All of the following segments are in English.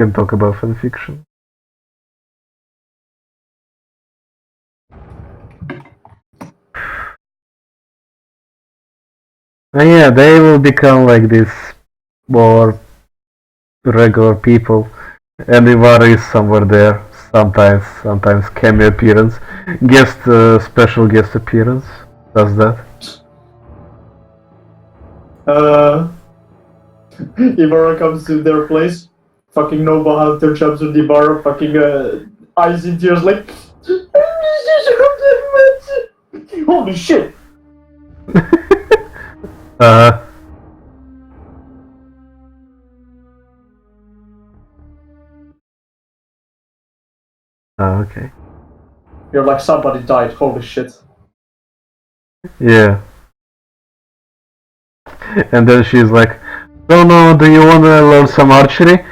Can talk about fanfiction. And yeah, they will become like this more regular people. And Ivar is somewhere there. Sometimes cameo appearance, special guest appearance. Does that? Ibarra comes to their place. Fucking Nova Hunter jumps on Ibarra. Fucking eyes in tears like. Holy shit! Okay. You're like, somebody died. Holy shit. Yeah. And then she's like, "Oh no, do you want to learn some archery?"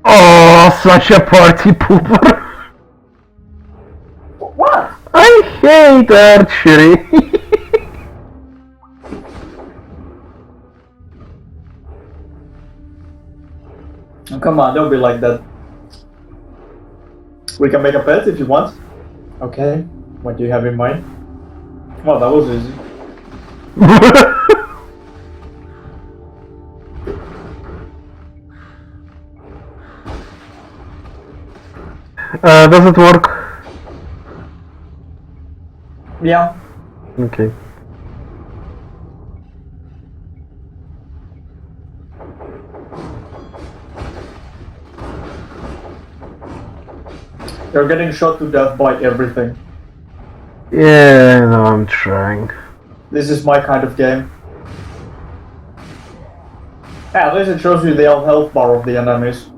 Oh, such a party pooper. What? I hate archery. Oh, come on, don't be like that. We can make a bet if you want. Okay, what do you have in mind? Well, that was easy. Does it work? Yeah. Okay. You're getting shot to death by everything. Yeah, no, I'm trying. This is my kind of game. Yeah, at least it shows you the health bar of the enemies.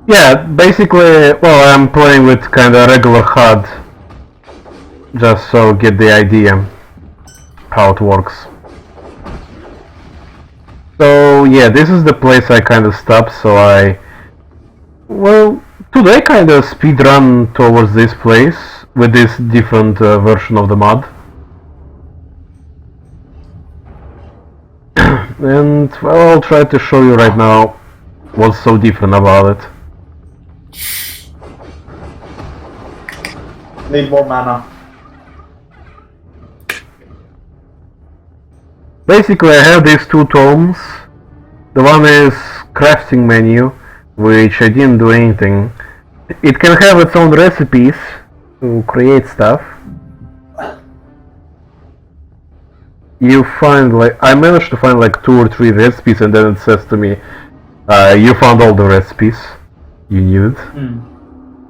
Yeah, basically, well, I'm playing with kinda regular HUD. Just so get the idea how it works. So yeah, this is the place I kinda stopped, so today kinda speedrun towards this place with this different version of the mod. And well, I'll try to show you right now what's so different about it. Need more mana. Basically, I have these two tomes. The one is crafting menu, which I didn't do anything. It can have its own recipes to create stuff. You find I managed to find like 2 or 3 recipes, and then it says to me, you found all the recipes you needed.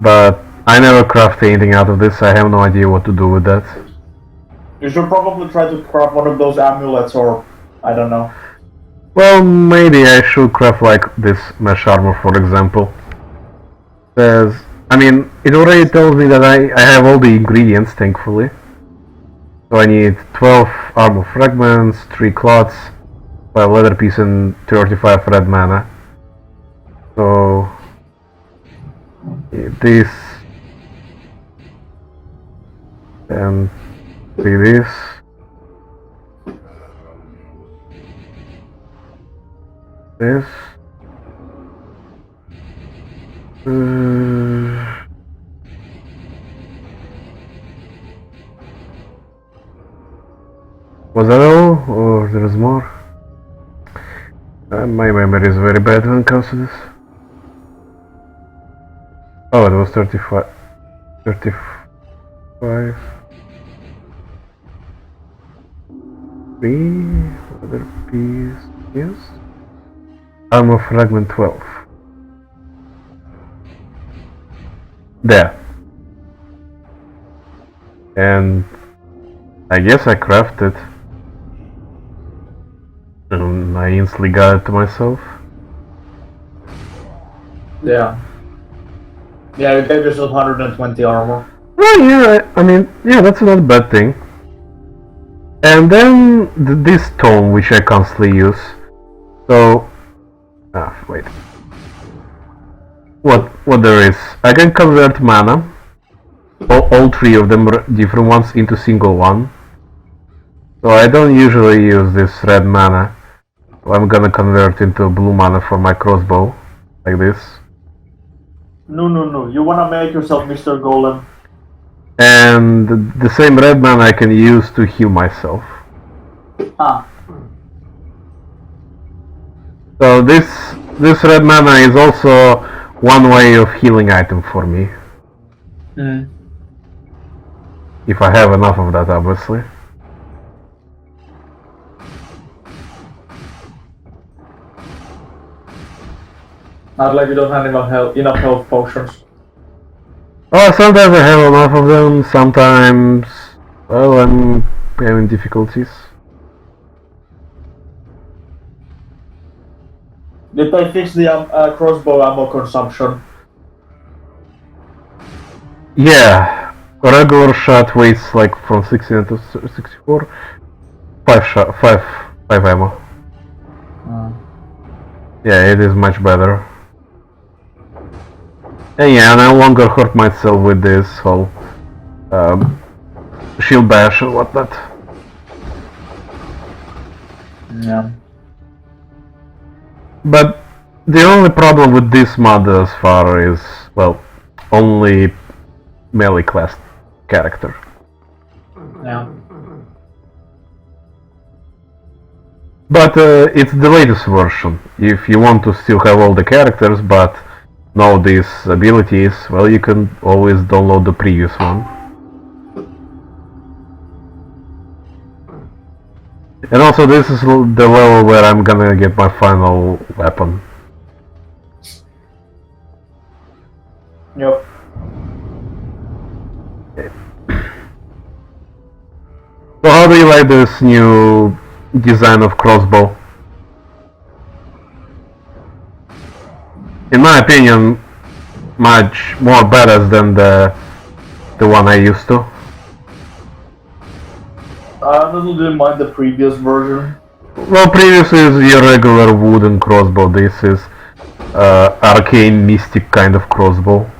But I never craft anything out of this. I have no idea what to do with that. You should probably try to craft one of those amulets, or I don't know. Well, maybe I should craft like this mesh armor, for example. I mean, it already tells me that I have all the ingredients, thankfully. So I need 12 armor fragments, 3 cloths, 5 leather pieces, and 35 red mana. So this and see this. This. Was that all, or there is more? My memory is very bad when it comes to this. Oh, it was 35. 35. 3 other piece. Yes. Armor fragment 12. There. And I guess I crafted. And I instantly got it to myself. Yeah. Yeah, you gave yourself 120 armor. Well, yeah, I mean, yeah, that's not a bad thing. And then this tome, which I constantly use. So, wait. What there is? I can convert mana, all 3 of them different ones, into single one. So I don't usually use this red mana. So I'm gonna convert into blue mana for my crossbow, like this. No. You wanna make yourself Mr. Golem. And the same red mana I can use to heal myself. Ah. So this red mana is also one way of healing item for me. If I have enough of that, obviously. Not like you don't have enough health potions. Oh, sometimes I have enough of them, sometimes, well, I'm having difficulties. Did they fix the crossbow ammo consumption? Yeah, regular shot weighs like from 16 to 64. 5 ammo. Yeah, it is much better. And yeah, I no longer hurt myself with this whole shield bash and whatnot. Yeah. But the only problem with this mod thus far is, well, only melee class character. Yeah. But it's the latest version. If you want to still have all the characters but know these abilities, well, you can always download the previous one. And also this is the level where I'm gonna get my final weapon. Yep. So how do you like this new design of crossbow? In my opinion, much more badass than the one I used to. I honestly didn't mind the previous version. Well, previously is your regular wooden crossbow. This is arcane mystic kind of crossbow.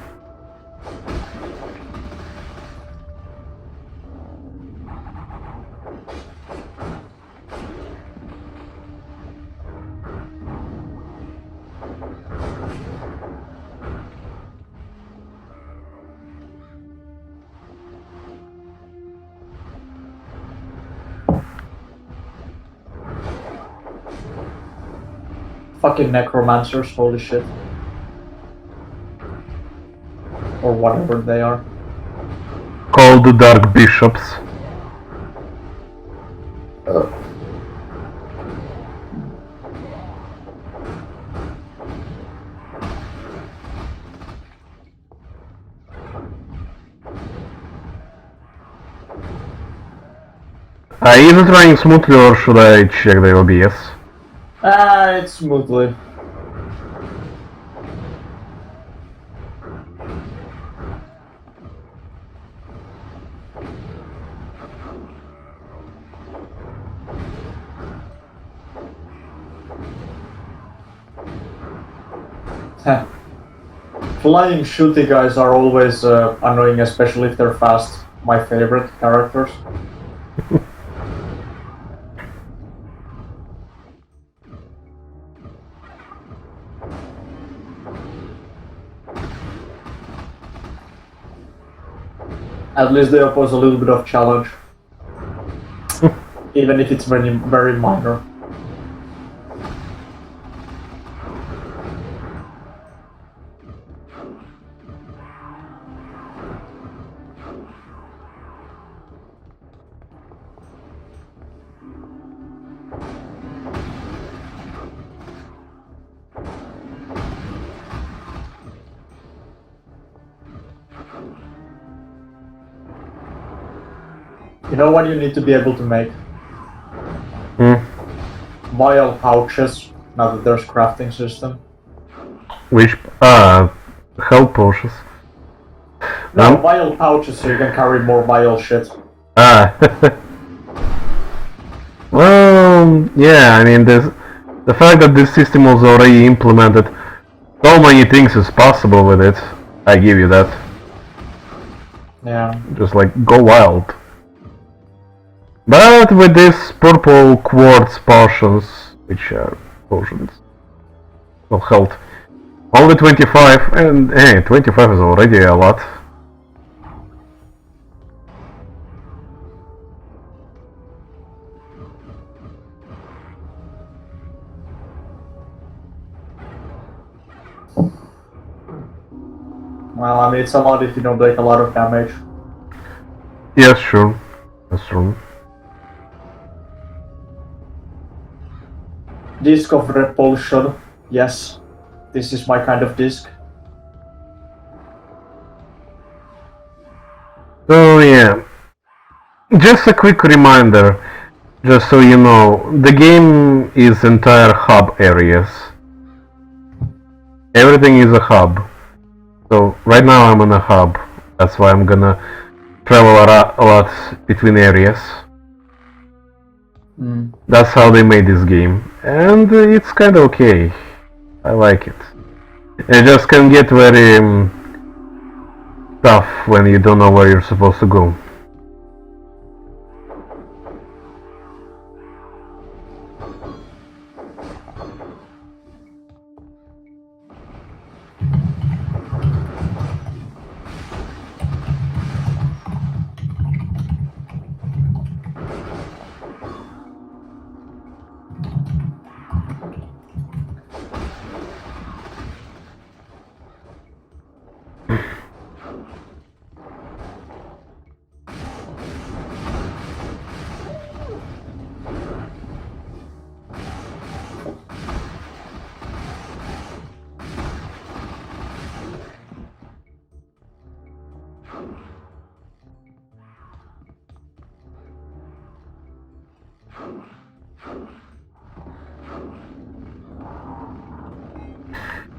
Fucking necromancers, holy shit. Or whatever they are. Called the Dark Bishops. Is it running smoothly or should I check the OBS? It's smoothly. Flying shooty guys are always annoying, especially if they're fast. My favorite characters. At least they oppose a little bit of challenge. Even if it's very, very minor. You know what you need to be able to make? Vial pouches, now that there's crafting system. Which, health potions. No, vial pouches so you can carry more vial shit. Well, yeah, I mean, the fact that this system was already implemented, so many things is possible with it. I give you that. Yeah. Just like, go wild. But with these purple quartz potions, which are potions of health, Only 25, and hey, 25 is already a lot. Well, I mean, it's a lot if you don't take a lot of damage. Yes, sure. That's true. Disc of Repulsion. Yes. This is my kind of disc. So yeah, just a quick reminder, just so you know, the game is entire hub areas. Everything is a hub. So right now I'm on a hub. That's why I'm gonna travel a lot between areas. That's how they made this game, and it's kind of okay. I like it. It just can get very tough when you don't know where you're supposed to go.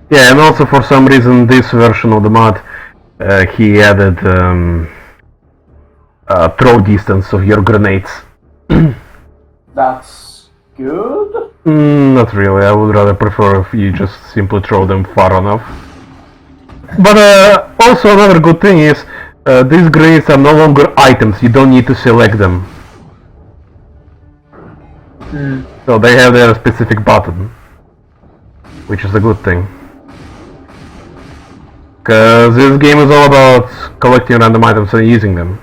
Yeah, and also for some reason this version of the mod, he added throw distance of your grenades. That's good? Not really, I would rather prefer if you just simply throw them far enough. But also another good thing is, these grenades are no longer items, you don't need to select them. So they have their specific button, which is a good thing. Because this game is all about collecting random items and using them.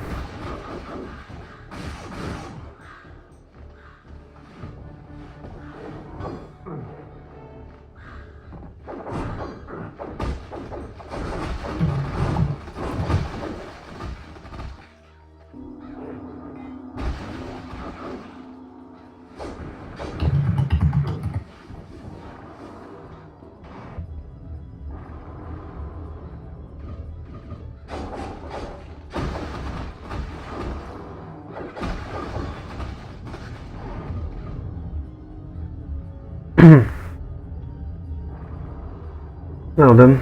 Now then.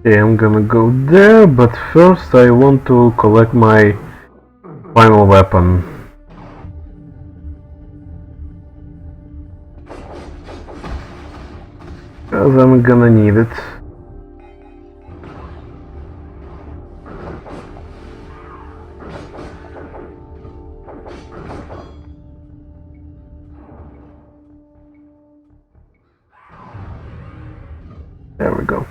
Okay, I'm gonna go there, but first I want to collect my final weapon. Because I'm gonna need it. There we go.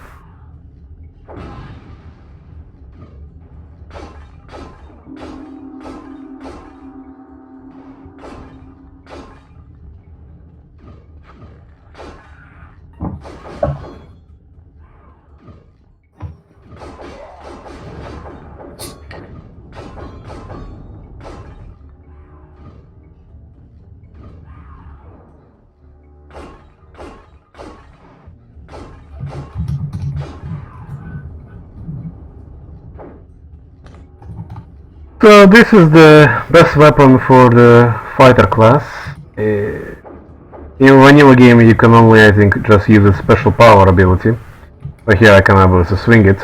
So this is the best weapon for the fighter class. In vanilla game you can only, I think, just use its special power ability. But here I can obviously swing it.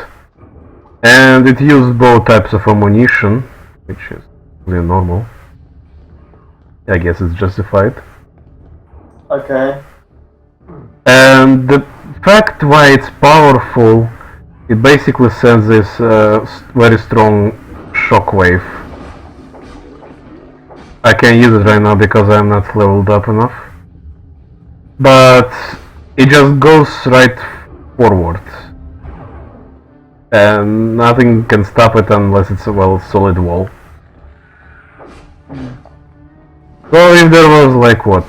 And it uses both types of ammunition, which is really normal. I guess it's justified. Okay. And the fact why it's powerful, it basically sends this very strong shockwave. I can't use it right now because I'm not leveled up enough. But it just goes right forward. And nothing can stop it unless it's a solid wall. So if there was like what,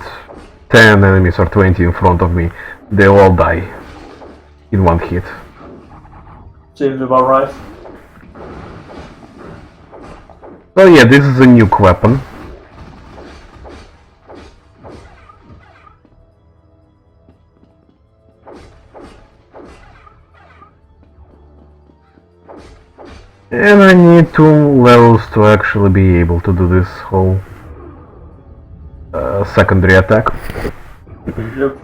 10 enemies or 20 in front of me, they'll all die in one hit. Seems about right. So yeah, this is a nuke weapon. And I need 2 levels to actually be able to do this whole secondary attack. Yep.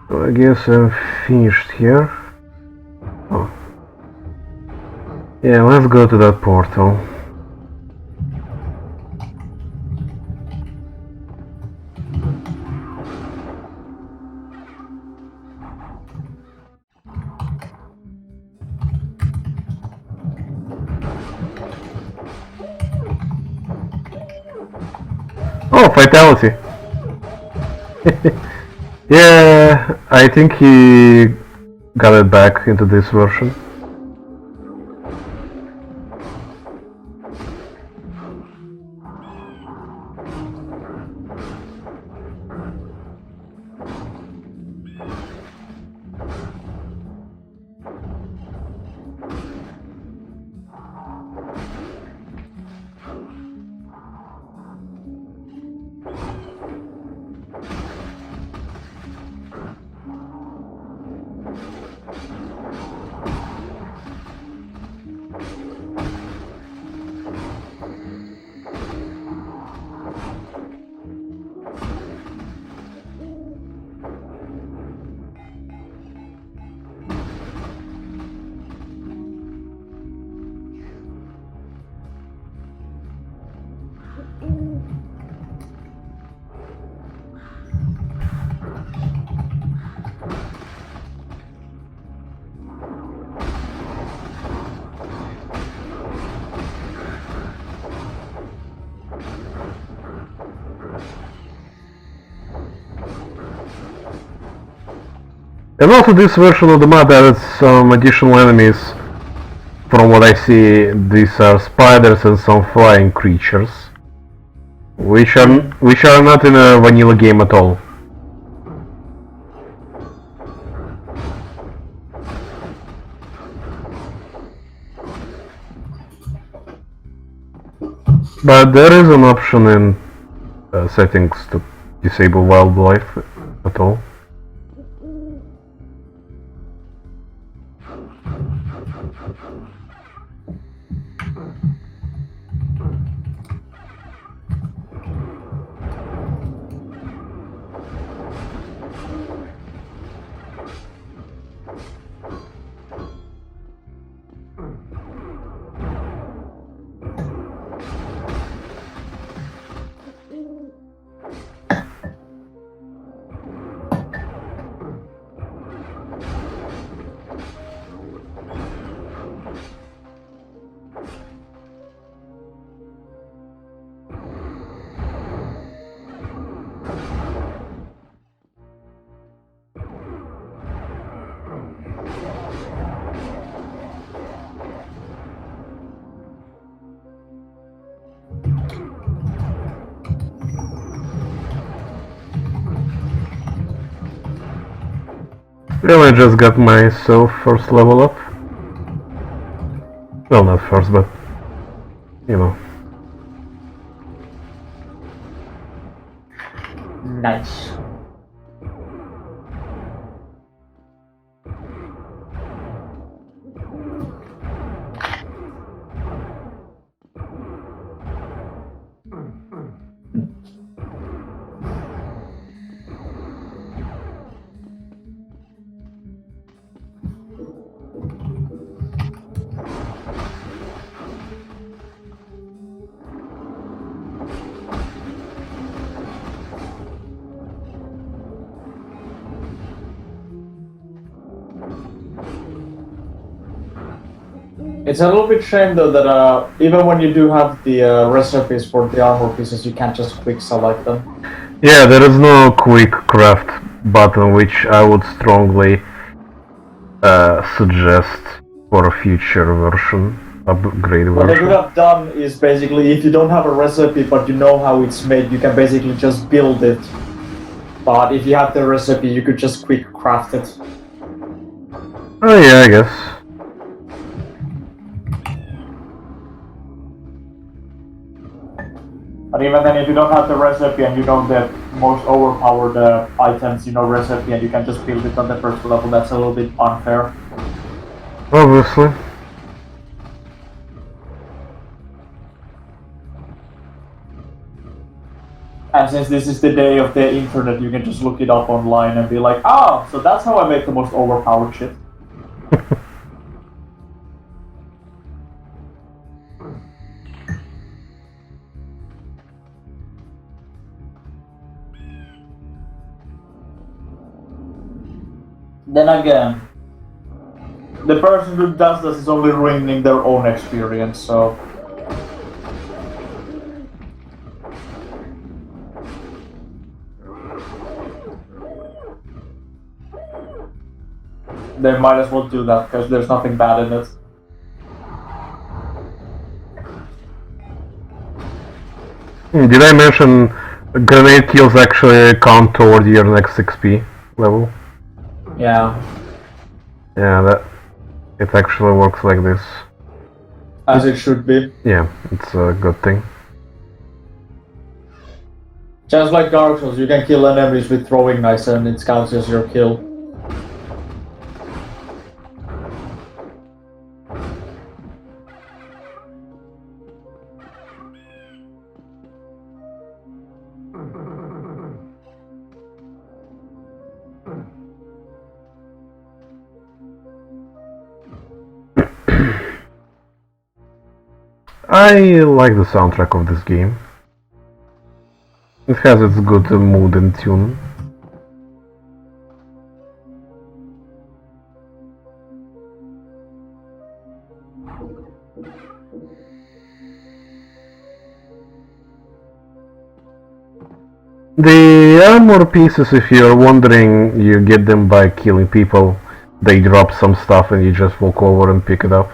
So I guess I'm finished here. Oh. Yeah, let's go to that portal. Oh, fatality! Yeah, I think he got it back into this version. And also this version of the map added some additional enemies. From what I see, these are spiders and some flying creatures, which are not in a vanilla game at all. But there is an option in settings to disable wildlife at all. Really, I just got myself first level up. Well, not first, but you know. Nice. It's a little bit shame though that even when you do have the recipes for the armor pieces, you can't just quick select them. Yeah, there is no quick craft button, which I would strongly suggest for a future version, upgrade What they version. could have done is basically, if you don't have a recipe but you know how it's made, you can basically just build it. But if you have the recipe, you could just quick craft it. Oh yeah, I guess. But even then, if you don't have the recipe and you don't get most overpowered items, recipe, and you can just build it on the first level, that's a little bit unfair. Obviously. And since this is the day of the internet, you can just look it up online and be like, oh, so that's how I make the most overpowered shit. Then again, the person who does this is only ruining their own experience, so... they might as well do that, because there's nothing bad in it. Did I mention grenade kills actually count toward your next XP level? Yeah. Yeah, that it actually works like this. As it should be. Yeah, it's a good thing. Just like Dark Souls, you can kill enemies with throwing knives and it counts as your kill. I like the soundtrack of this game. It has its good mood and tune. The armor pieces, if you're wondering, you get them by killing people. They drop some stuff and you just walk over and pick it up.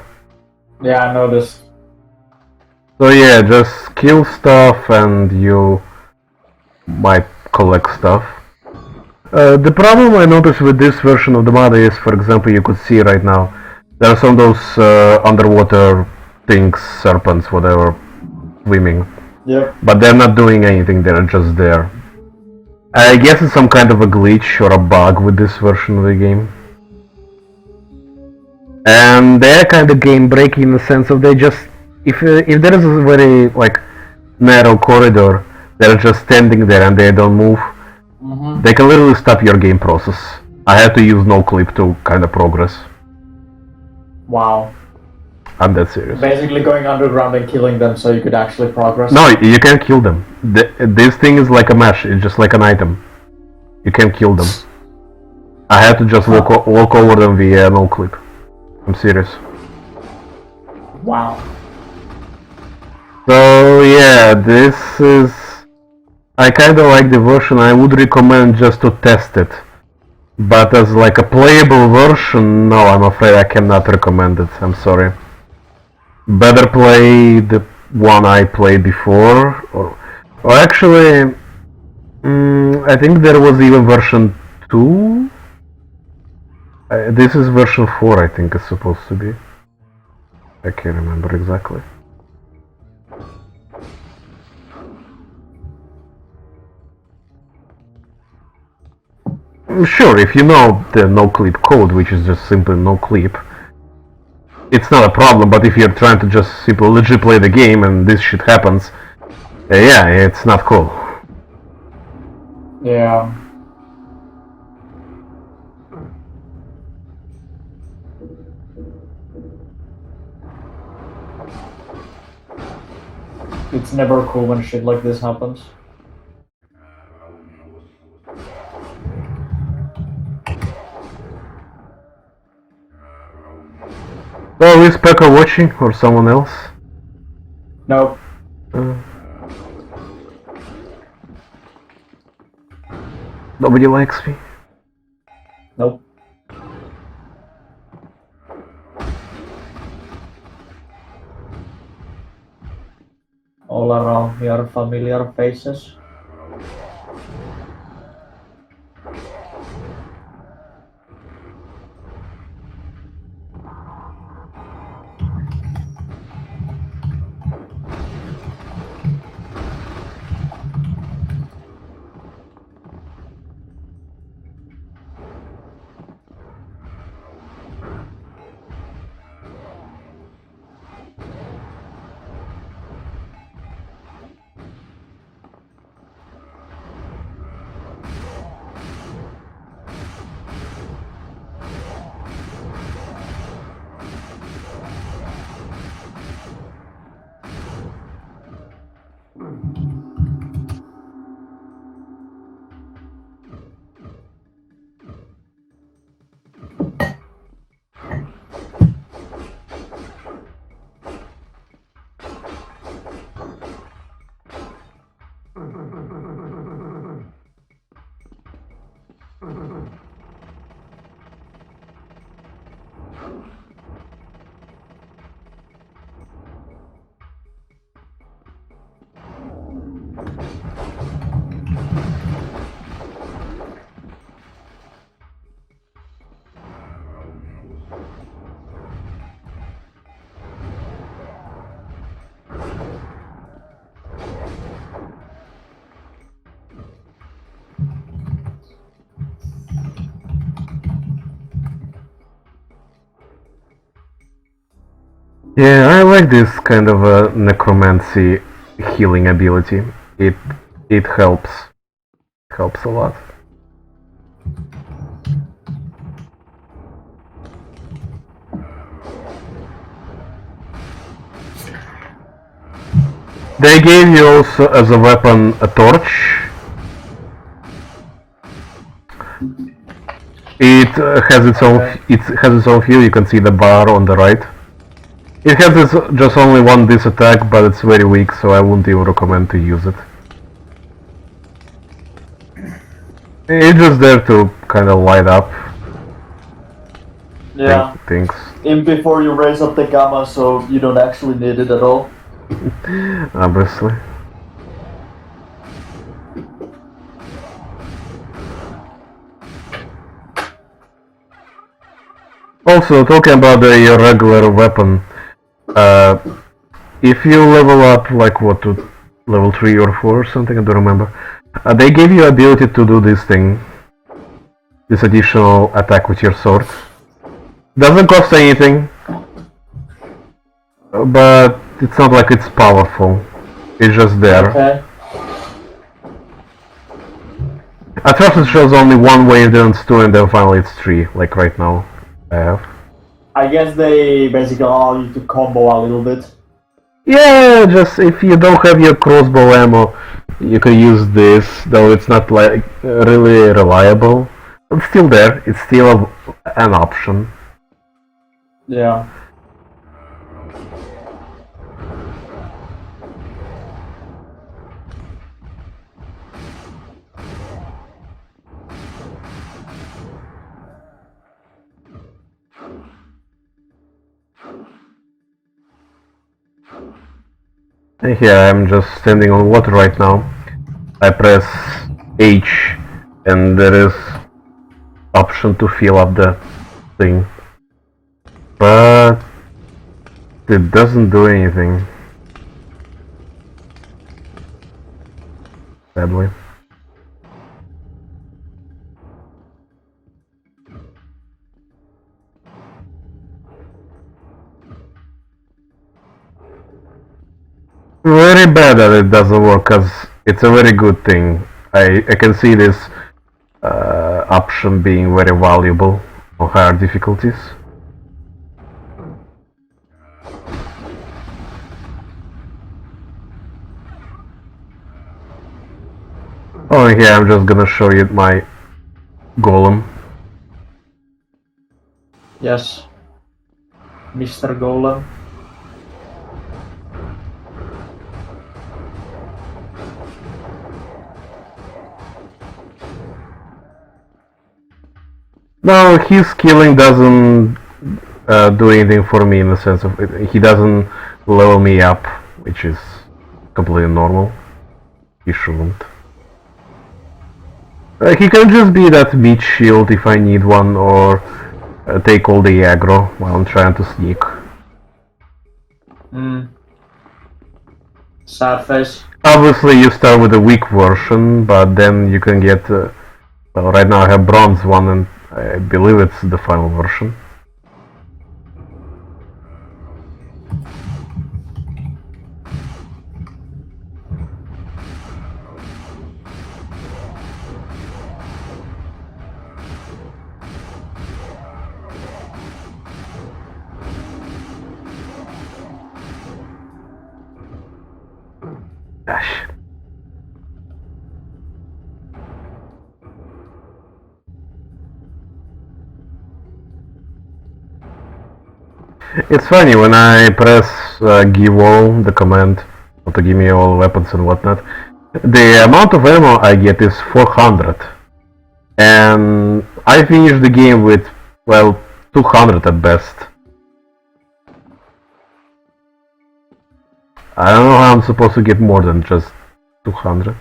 Yeah, I noticed. So yeah, just kill stuff and you might collect stuff. The problem I noticed with this version of the mod is, for example, you could see right now, there are some of those underwater things, serpents, whatever, swimming. Yep. But they're not doing anything, they're just there. I guess it's some kind of a glitch or a bug with this version of the game. And they're kind of game breaking in the sense of they just, if there is a very like narrow corridor, they're just standing there and they don't move. Mm-hmm. They can literally stop your game process. I had to use no clip to kind of progress. Wow. I'm that serious. Basically going underground and killing them so you could actually progress. No, you can't kill them. This thing is like a mesh. It's just like an item. You can't kill them. I had to just walk over them via no clip. I'm serious. Wow. So yeah, this is... I kinda like the version. I would recommend just to test it. But as like a playable version, no, I'm afraid I cannot recommend it. I'm sorry. Better play the one I played before, or actually, I think there was even version 2. This is version 4, I think it's supposed to be. I can't remember exactly. Sure, if you know the no-clip code, which is just simply no-clip, it's not a problem, but if you're trying to just simply legit play the game and this shit happens, yeah, it's not cool. Yeah. It's never cool when shit like this happens. So is Pekka watching, or someone else? Nope. Nobody likes me. Nope. All around me are familiar faces. Yeah, I like this kind of a necromancy healing ability. It helps a lot. They gave you also as a weapon a torch. It has its own feel. You can see the bar on the right. It has just only one dis attack, but it's very weak, so I wouldn't even recommend to use it. It's just there to kind of light up. Yeah. Things. In before you raise up the gamma, so you don't actually need it at all. Obviously. Also, talking about your regular weapon, if you level up, like what, to level 3 or 4 or something, I don't remember, they give you ability to do this thing, this additional attack with your sword. Doesn't cost anything, but it's not like it's powerful, it's just there. Okay. At first it shows only one wave, then it's 2, and then finally it's 3, like right now. I guess they basically allow you to combo a little bit. Yeah, just if you don't have your crossbow ammo, you can use this, though it's not like really reliable. It's still there, it's still an option. Yeah. Here I'm just standing on water right now. I press H and there is option to fill up the thing. But it doesn't do anything. Sadly. Very bad that it doesn't work, cause it's a very good thing. I can see this option being very valuable on higher difficulties. Oh, here I'm just gonna show you my golem. Yes. Mr. Golem. No, his killing doesn't do anything for me in the sense of he doesn't level me up, which is completely normal. He shouldn't. He can just be that meat shield if I need one, or take all the aggro while I'm trying to sneak. Sad face. Obviously you start with a weak version, but then you can get... well, right now I have bronze one, and I believe it's the final version. Gosh. It's funny, when I press give all, the command to give me all weapons and whatnot, the amount of ammo I get is 400. And I finished the game with, well, 200 at best. I don't know how I'm supposed to get more than just 200.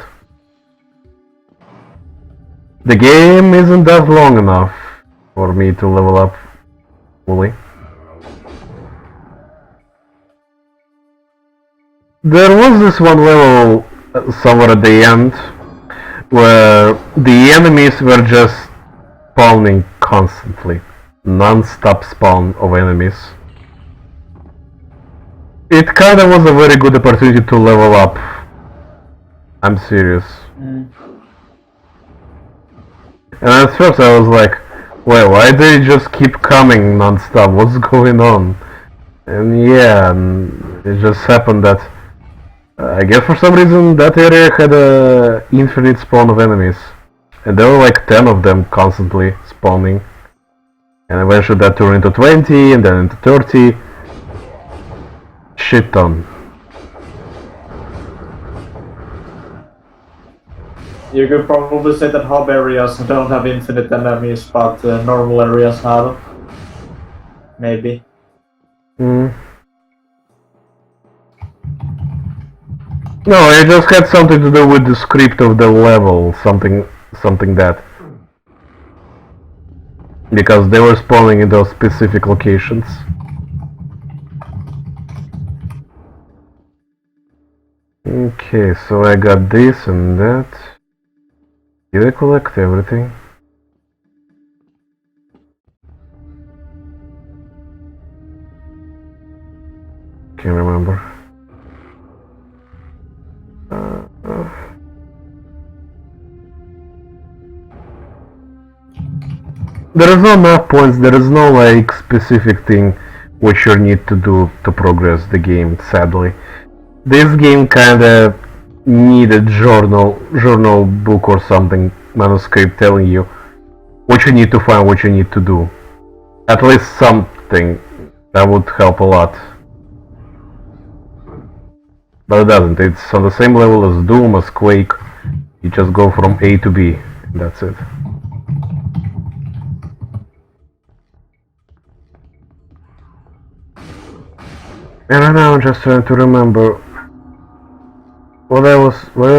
The game isn't that long enough for me to level up fully. There was this one level somewhere at the end where the enemies were just spawning constantly. Non-stop spawn of enemies. It kinda was a very good opportunity to level up. I'm serious. And at first I was like, well, why do they just keep coming non-stop? What's going on? And yeah, it just happened that I guess for some reason that area had a infinite spawn of enemies. And there were like 10 of them constantly spawning. And eventually that turned into 20 and then into 30. Shit ton. You could probably say that hub areas don't have infinite enemies, but normal areas have. Maybe. No, it just had something to do with the script of the level, something that. Because they were spawning in those specific locations. Okay, so I got this and that. Did I collect everything? Can't remember. There is no map points, there is no like specific thing which you need to do to progress the game, sadly. This game kinda need a journal book or something, manuscript telling you what you need to find, what you need to do. At least something that would help a lot. But it doesn't, it's on the same level as Doom, as Quake. You just go from A to B, and that's it. And right now I'm just trying to remember where I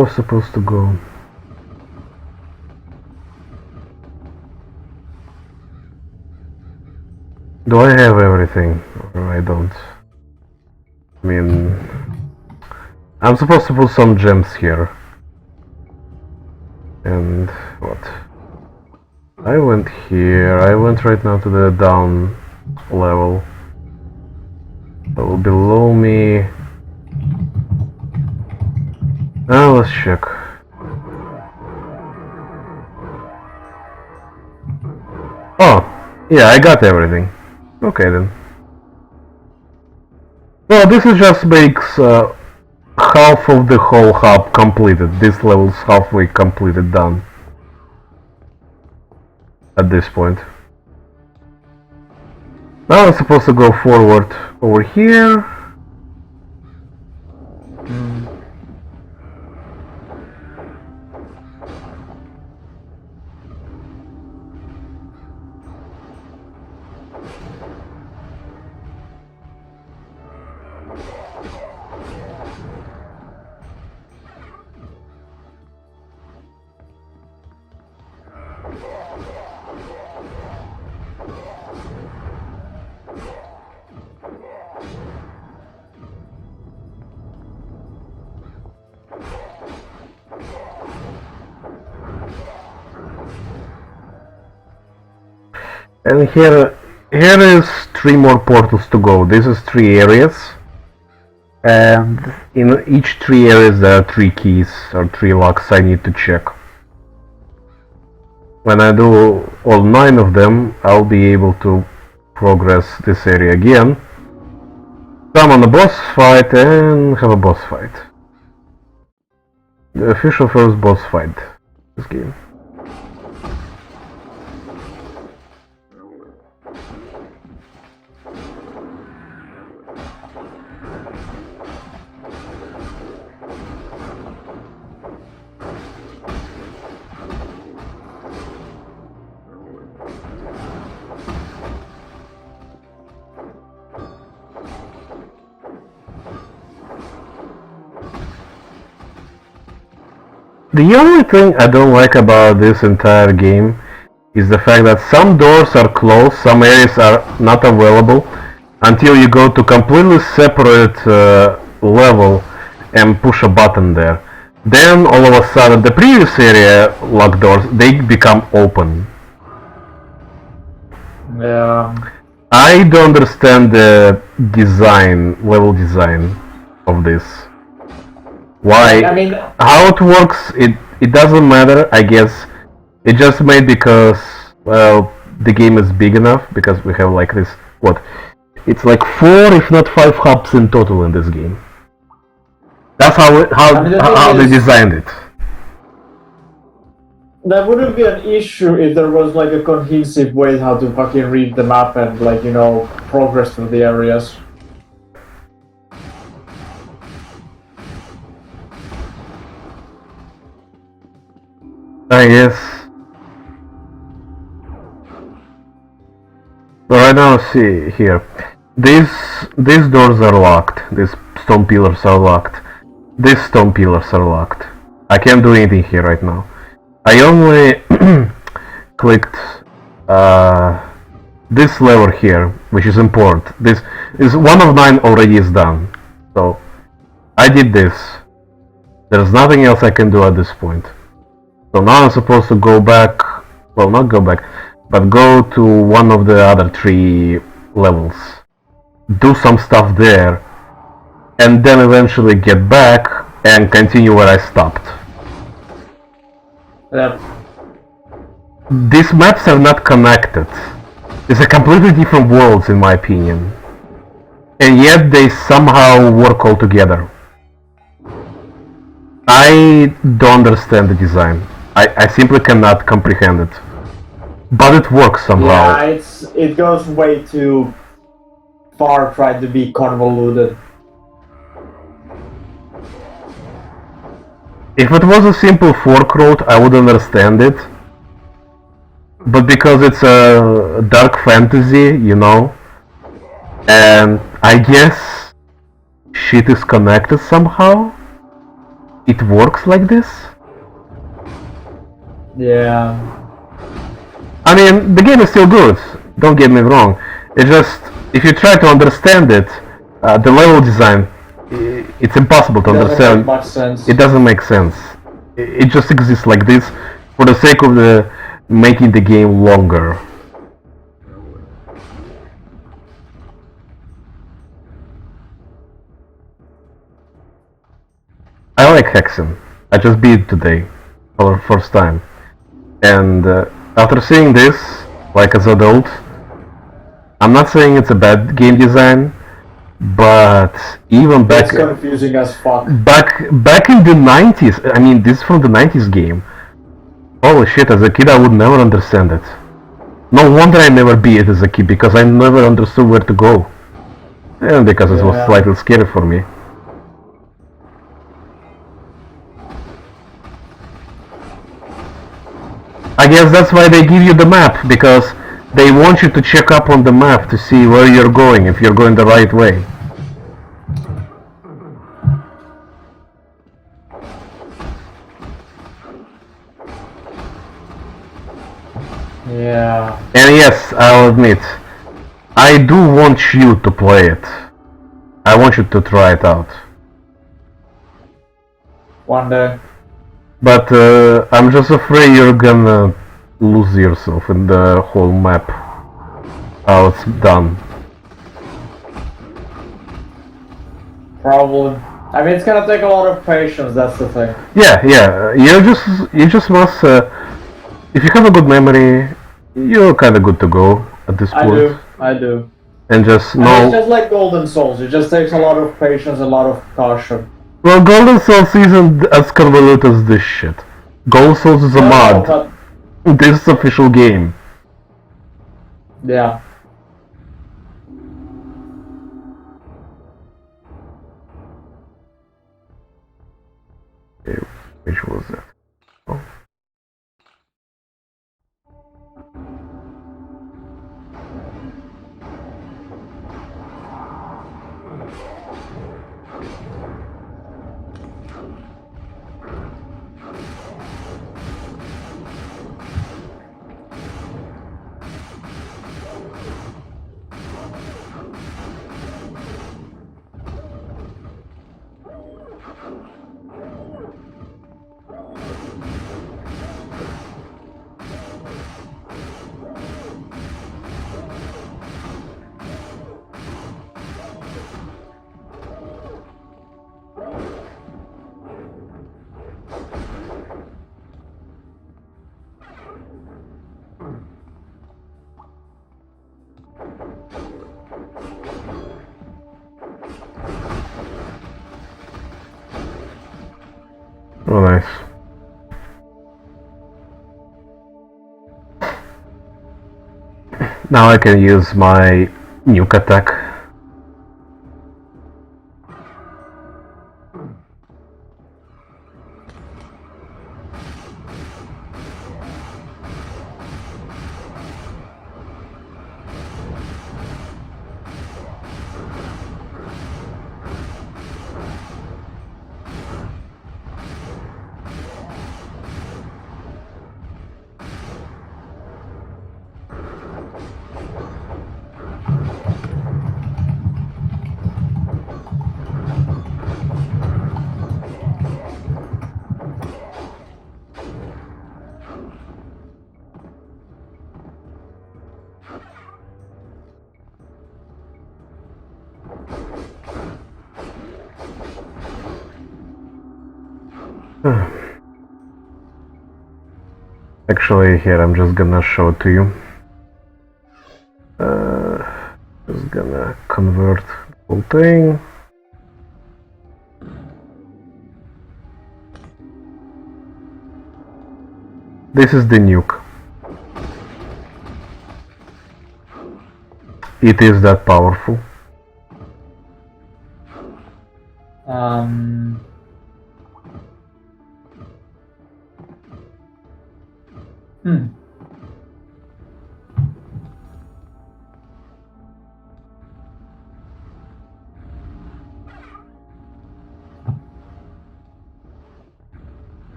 was supposed to go. Do I have everything? Or I don't. I mean, I'm supposed to put some gems here. And what? I went here. I went right now to the down level. So below me. Now let's check. Oh, yeah, I got everything. Okay then. Well, this is just makes half of the whole hub completed. This level's halfway completed, done. At this point. Now I'm supposed to go forward over here. And here is 3 more portals to go. This is 3 areas. And in each 3 areas there are 3 keys or 3 locks I need to check. When I do all 9 of them, I'll be able to progress this area again. Summon a boss fight and have a boss fight. The official first boss fight this game. The only thing I don't like about this entire game is the fact that some doors are closed, some areas are not available until you go to completely separate level and push a button there. Then all of a sudden the previous area locked doors, they become open. Yeah. I don't understand the design, level design of this. Why? I mean, how it works, it doesn't matter, I guess. It just made because, well, the game is big enough, because we have like this, what? It's like 4 if not 5 hubs in total in this game. That's how they designed it. That wouldn't be an issue if there was like a cohesive way how to fucking read the map and like, you know, progress through the areas. I guess. So right now, see here. These doors are locked. These stone pillars are locked. These stone pillars are locked. I can't do anything here right now. I only clicked this lever here, which is important. This is 1 of 9 already is done. So I did this. There's nothing else I can do at this point. So now I'm supposed to go back, well, not go back, but go to one of the other 3 levels, do some stuff there, and then eventually get back and continue where I stopped. Yep. These maps are not connected. It's a completely different worlds in my opinion. And yet they somehow work all together. I don't understand the design. I simply cannot comprehend it. But it works somehow. Yeah, it goes way too far trying to be convoluted. If it was a simple fork road, I would understand it. But because it's a dark fantasy, you know, and I guess shit is connected somehow, it works like this? Yeah. I mean, the game is still good, don't get me wrong. It just, if you try to understand it, the level design, it's impossible to understand. Doesn't make much sense. It doesn't make sense. It just exists like this for the sake of making the game longer. I like Hexen. I just beat it today for the first time. And after seeing this, like as adult, I'm not saying it's a bad game design, but even back... It's confusing as fuck. Back in the 90s, I mean, this is from the 90s game. Holy shit, as a kid I would never understand it. No wonder I never beat it as a kid, because I never understood where to go. And because it was slightly scary for me. I guess that's why they give you the map, because they want you to check up on the map to see where you're going, if you're going the right way. Yeah. And yes, I'll admit, I do want you to play it. I want you to try it out. One day. But I'm just afraid you're gonna lose yourself in the whole map. How it's done. Probably. I mean, it's gonna take a lot of patience, that's the thing. Yeah. You just must. If you have a good memory, you're kind of good to go at this point. I do. And just know. And it's just like Golden Souls. It just takes a lot of patience, a lot of caution. Well, Golden Souls isn't as convoluted as this shit. Golden Souls is a mod. But... This is official game. Yeah. Which was that? Oh. Oh, nice. Now I can use my nuke attack. Actually, here I'm just gonna show it to you. Just gonna convert the whole thing. This is the nuke. It is that powerful.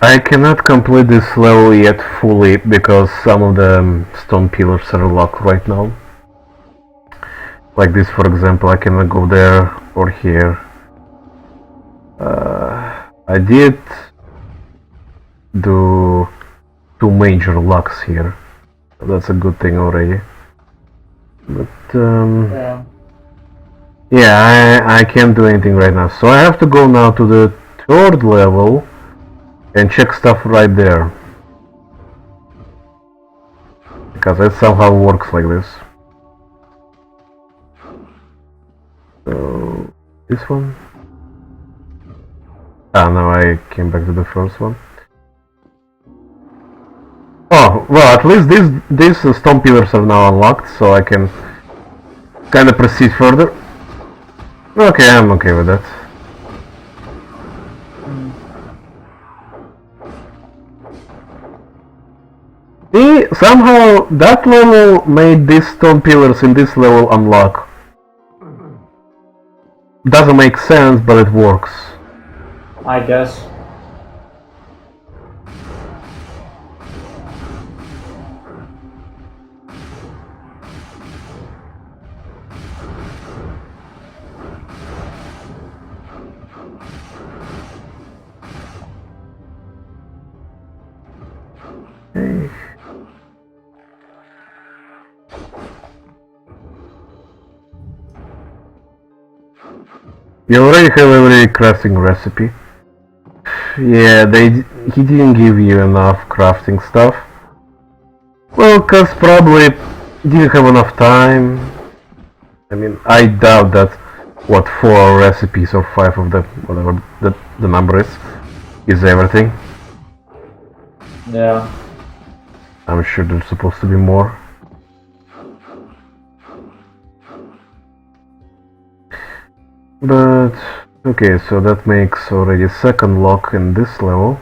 I cannot complete this level yet fully because some of the stone pillars are locked right now. Like this, for example, I cannot go there or here. I did do 2 major locks here. That's a good thing already. But yeah, I can't do anything right now. So I have to go now to the 3rd level and check stuff right there. Because it somehow works like this. So, this one? Ah, now I came back to the first one. Oh, well, at least these stone pillars are now unlocked, so I can kind of proceed further. Okay, I'm okay with that. See, somehow that level made these stone pillars in this level unlock. Doesn't make sense, but it works. I guess. Okay. You already have every crafting recipe. Yeah, he didn't give you enough crafting stuff. Well, cause probably didn't have enough time. I mean, I doubt that, what, 4 recipes or 5 of them, whatever the number is everything. Yeah. I'm sure there's supposed to be more. But, okay, so that makes already 2nd lock in this level.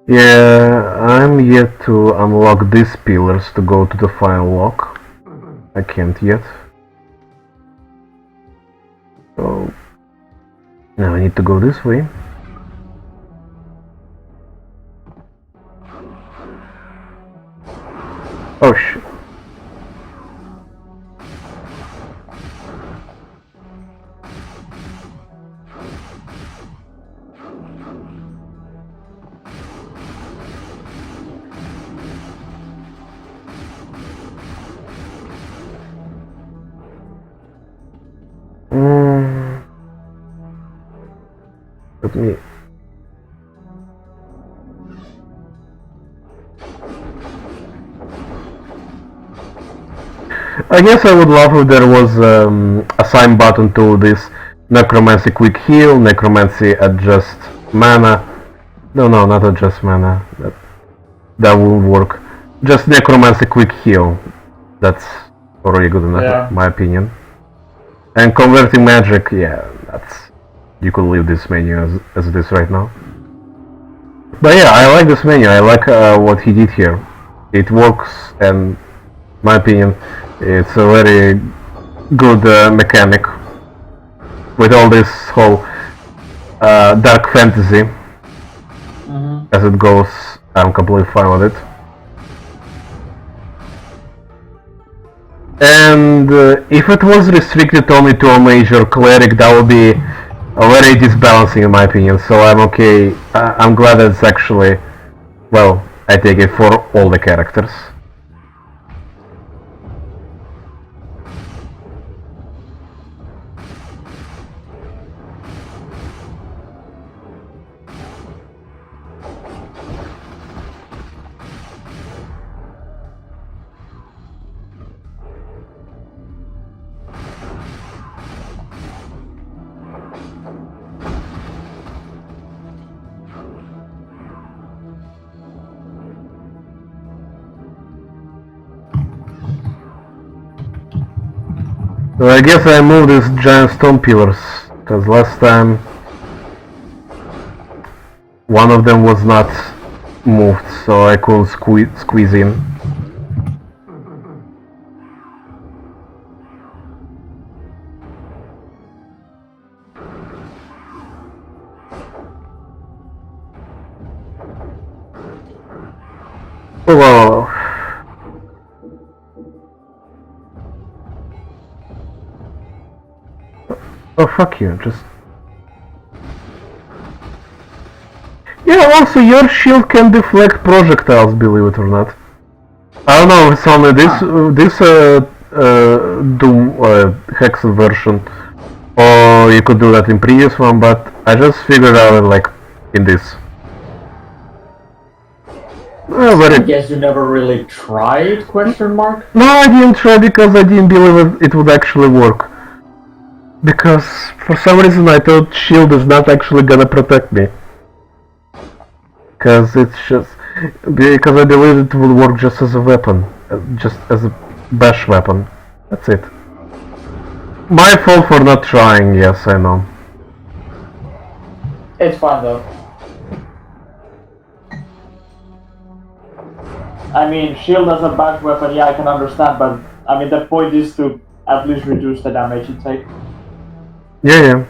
Yeah, I'm yet to unlock these pillars to go to the final lock. I can't yet. So now I need to go this way. Oh shit. Let me... I guess I would love if there was a sign button to this necromancy quick heal, necromancy adjust mana. No, not adjust mana. That won't work. Just necromancy quick heal. That's already good enough, in my opinion. And converting magic, yeah, that's... You could leave this menu as it is right now. But yeah, I like this menu. I like what he did here. It works, and in my opinion, it's a very good mechanic. With all this whole dark fantasy as it goes, I'm completely fine with it. And if it was restricted only to a major cleric, that would be very disbalancing in my opinion, so I'm okay. I'm glad that it's actually, well, I take it for all the characters. So I guess I moved these giant stone pillars, because last time one of them was not moved, so I couldn't squeeze in. Whoa. Oh, fuck you, just... Yeah, also your shield can deflect projectiles, believe it or not. I don't know if it's only this Doom Hexen version, or you could do that in previous one, but I just figured out like in this. I guess you never really tried, question mark? No, I didn't try because I didn't believe it would actually work. Because for some reason I thought shield is not actually gonna protect me. Because it's just... Because I believe it would work just as a weapon. Just as a bash weapon. That's it. My fault for not trying, yes, I know. It's fine though. I mean, shield as a bash weapon, yeah, I can understand, but I mean, the point is to at least reduce the damage you take. Yeah.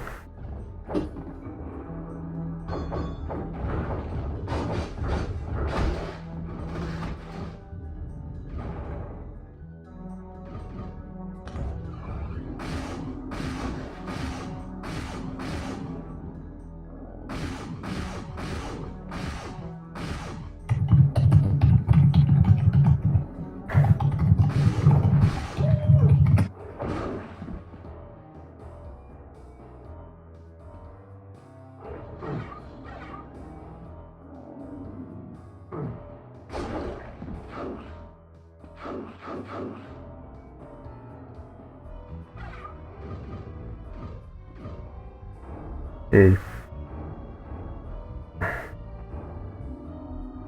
Okay.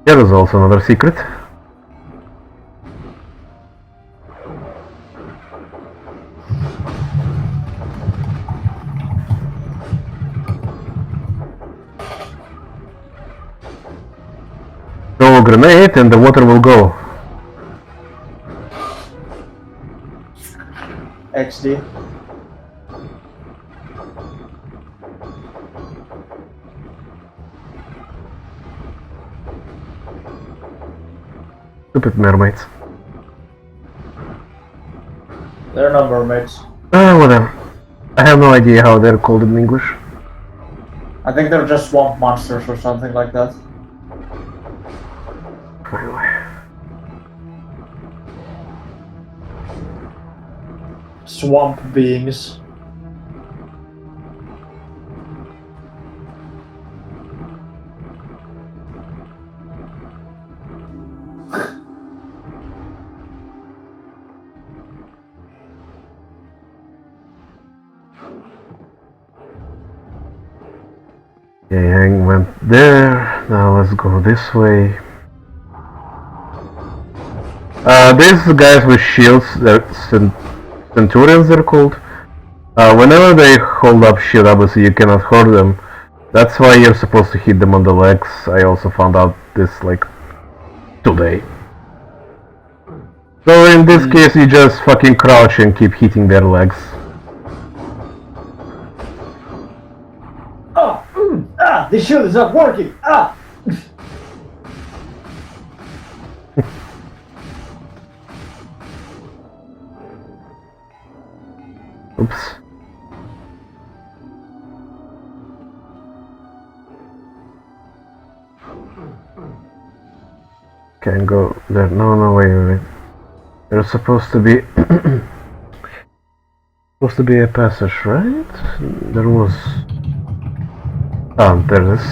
There is also another secret. Throw a grenade and the water will go. XD. Stupid mermaids. They're not mermaids. Whatever. I have no idea how they're called in English. I think they're just swamp monsters or something like that. Anyway. Swamp beings. Okay, Yang went there. Now let's go this way. These guys with shields, they're Centurions they're called. Whenever they hold up shield, obviously you cannot hurt them. That's why you're supposed to hit them on the legs. I also found out this like today. So in this case you just fucking crouch and keep hitting their legs. This shield is not working! Oops. Can't go there. No, wait. There's supposed to be a passage, right? There was. Oh, there it is.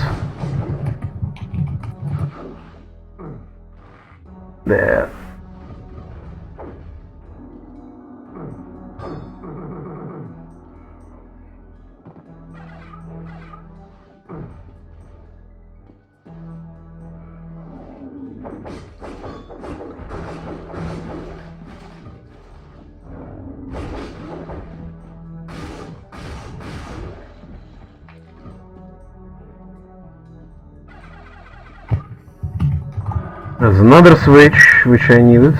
There. There's another switch which I needed.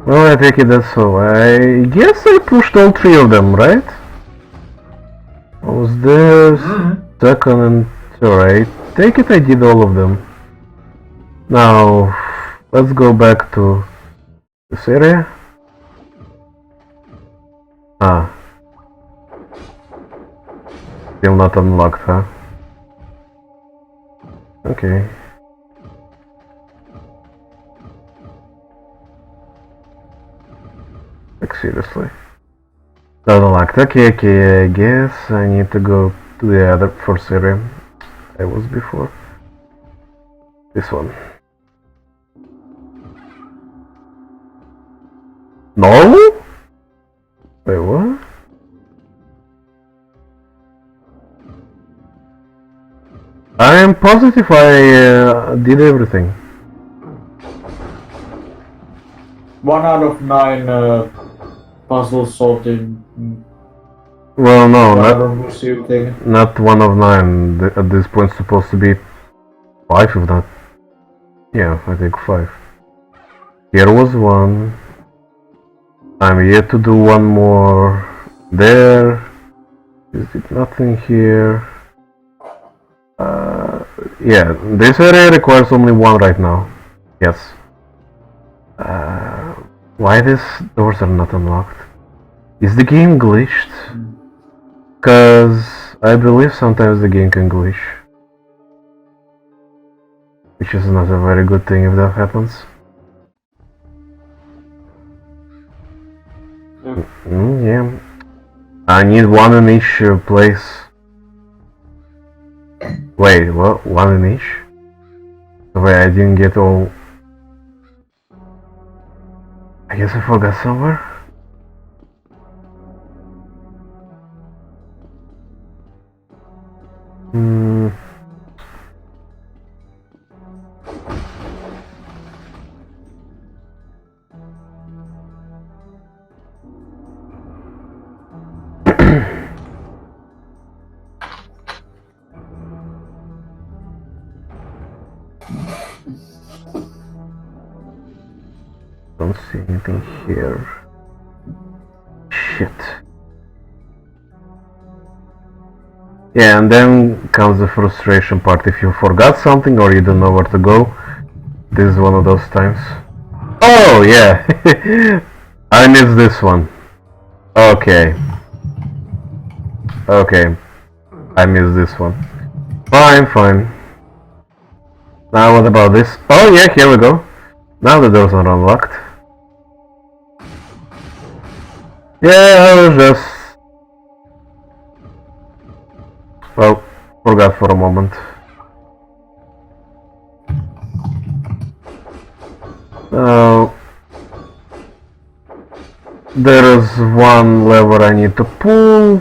Well, I take it that's so. I guess I pushed all three of them, right? What was this? Second and third. I take it I did all of them. Now, let's go back to this area. Ah. Still not unlocked, huh? Okay. Like seriously. Not unlocked. Okay, I guess I need to go to the other first area I was before. This one. No? Wait, what? I am positive I did everything. 1 out of 9 puzzles solved in Well, no, whatever moves you take. not 1 of 9. At this point, it's supposed to be 5, if not. Yeah, I think 5. Here was 1. I'm yet to do 1 more. There. Is it nothing here? Yeah, this area requires only 1 right now. Yes. Why these doors are not unlocked? Is the game glitched? Cause I believe sometimes the game can glitch. Which is not a very good thing if that happens. Yeah. I need 1 in each place. Wait, what? 1 in each? Wait, I didn't get all... I guess I forgot somewhere? Don't see anything here. Shit. Yeah, and then comes the frustration part. If you forgot something or you don't know where to go, this is one of those times. Oh, yeah! I missed this one. Okay. Okay. I missed this one. Fine, fine. Now what about this? Oh yeah, here we go. Now the doors are unlocked. Yeah, I was just... Well, forgot for a moment. Now... There is one lever I need to pull.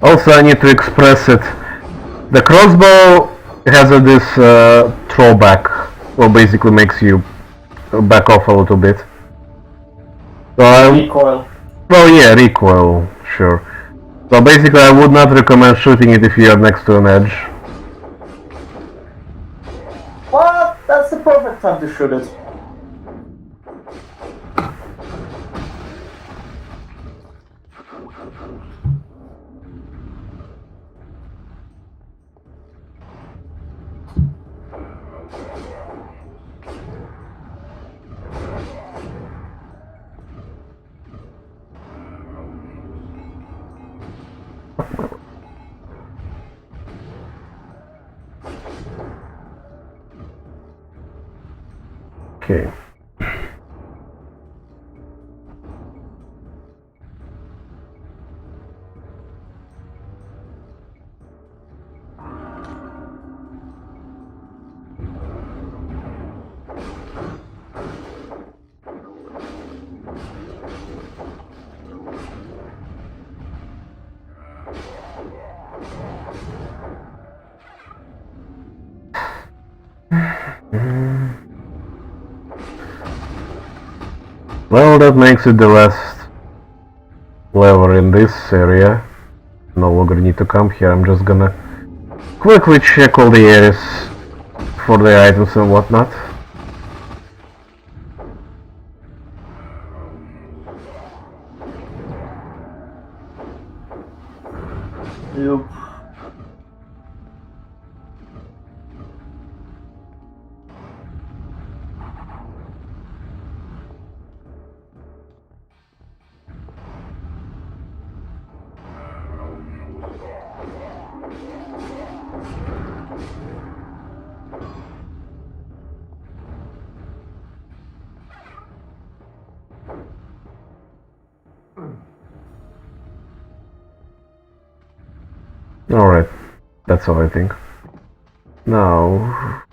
Also, I need to express it. The crossbow has this throwback, well, basically makes you back off a little bit. So Recoil. well, yeah, recoil, sure. So basically, I would not recommend shooting it if you are next to an edge. Well, that's the perfect time to shoot it. Okay. Well, that makes it the last lever in this area. No longer need to come here, I'm just gonna quickly check all the areas for the items and whatnot. Yep. Alright, that's all I think. Now...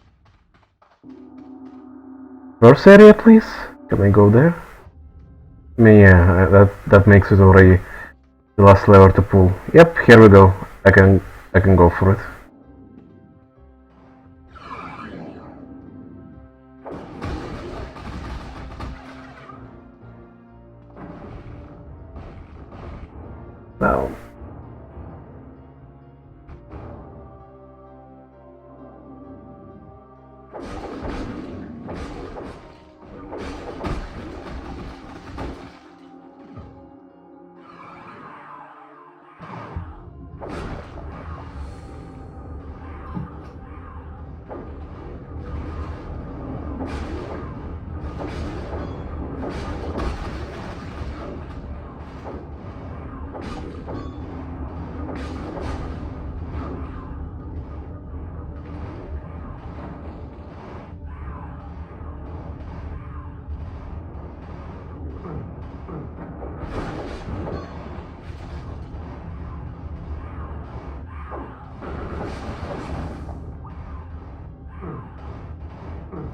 First area, please? Can I go there? I mean, yeah, that makes it already the last lever to pull. Yep, here we go. I can go for it. Now...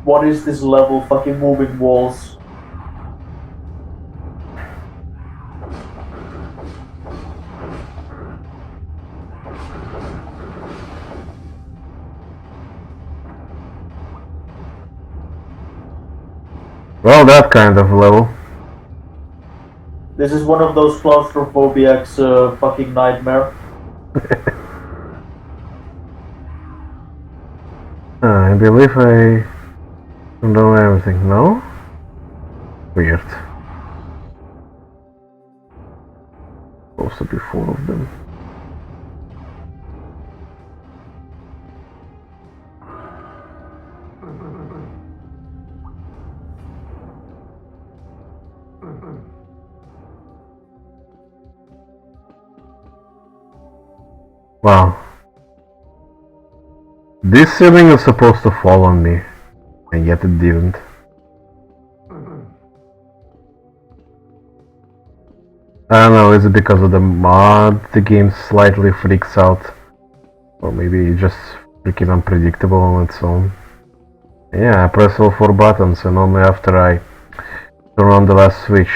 What is this level? Fucking moving walls. Well, that kind of level. This is one of those claustrophobiac's fucking nightmare. I believe I don't know everything, no? Weird. Supposed to be 4 of them. Wow. This ceiling is supposed to fall on me, and yet it didn't. I don't know, is it because of the mod the game slightly freaks out? Or maybe it's just freaking unpredictable on its own. Yeah, I press all 4 buttons and only after I turn on the last switch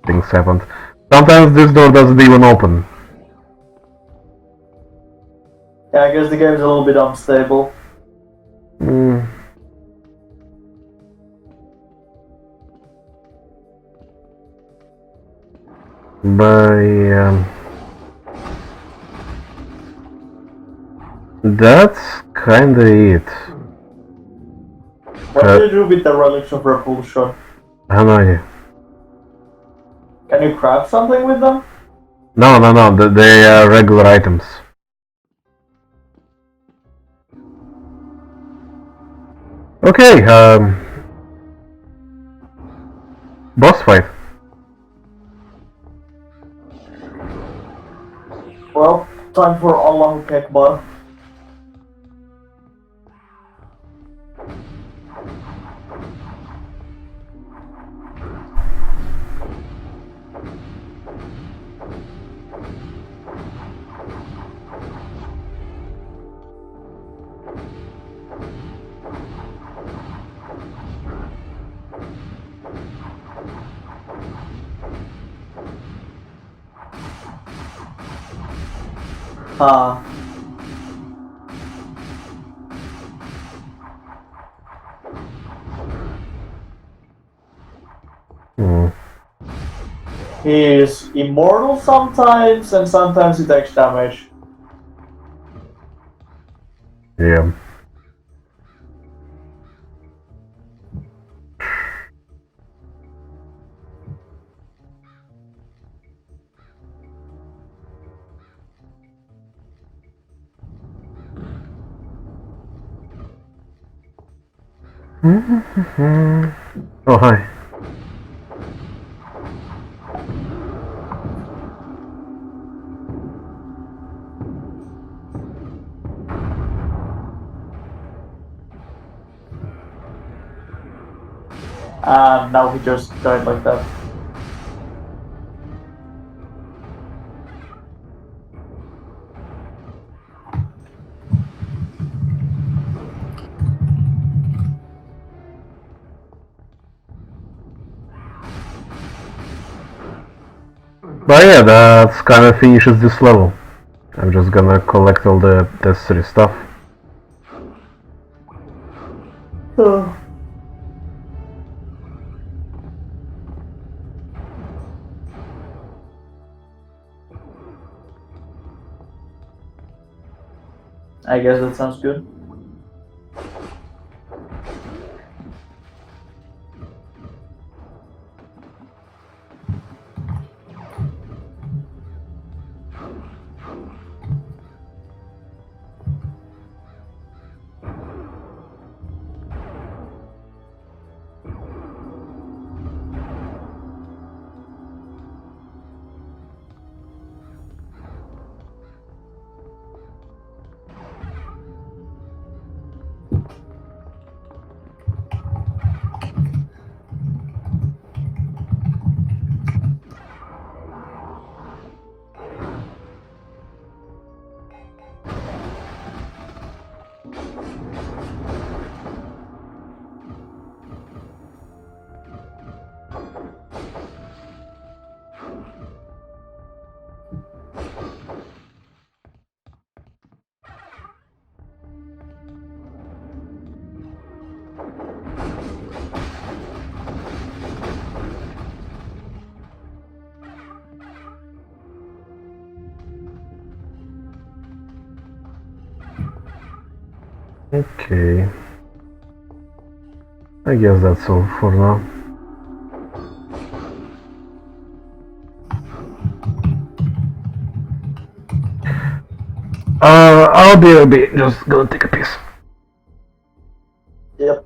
things happened. Sometimes this door doesn't even open. Yeah, I guess the game's a little bit unstable. But that's kinda it. What do you do with the relics of repulsion? I have no idea. Can you craft something with them? No, they are regular items. Okay, boss fight. Well, time for Allahu Akbar. Ah. Hmm. He is immortal sometimes, and sometimes he takes damage. Yeah. Oh, hi. And now he just died like that. But yeah, that's kind of finishes this level. I'm just gonna collect all the necessary stuff. I guess that sounds good. Okay. I guess that's all for now. I'll be a bit. Just gonna take a piss. Yep.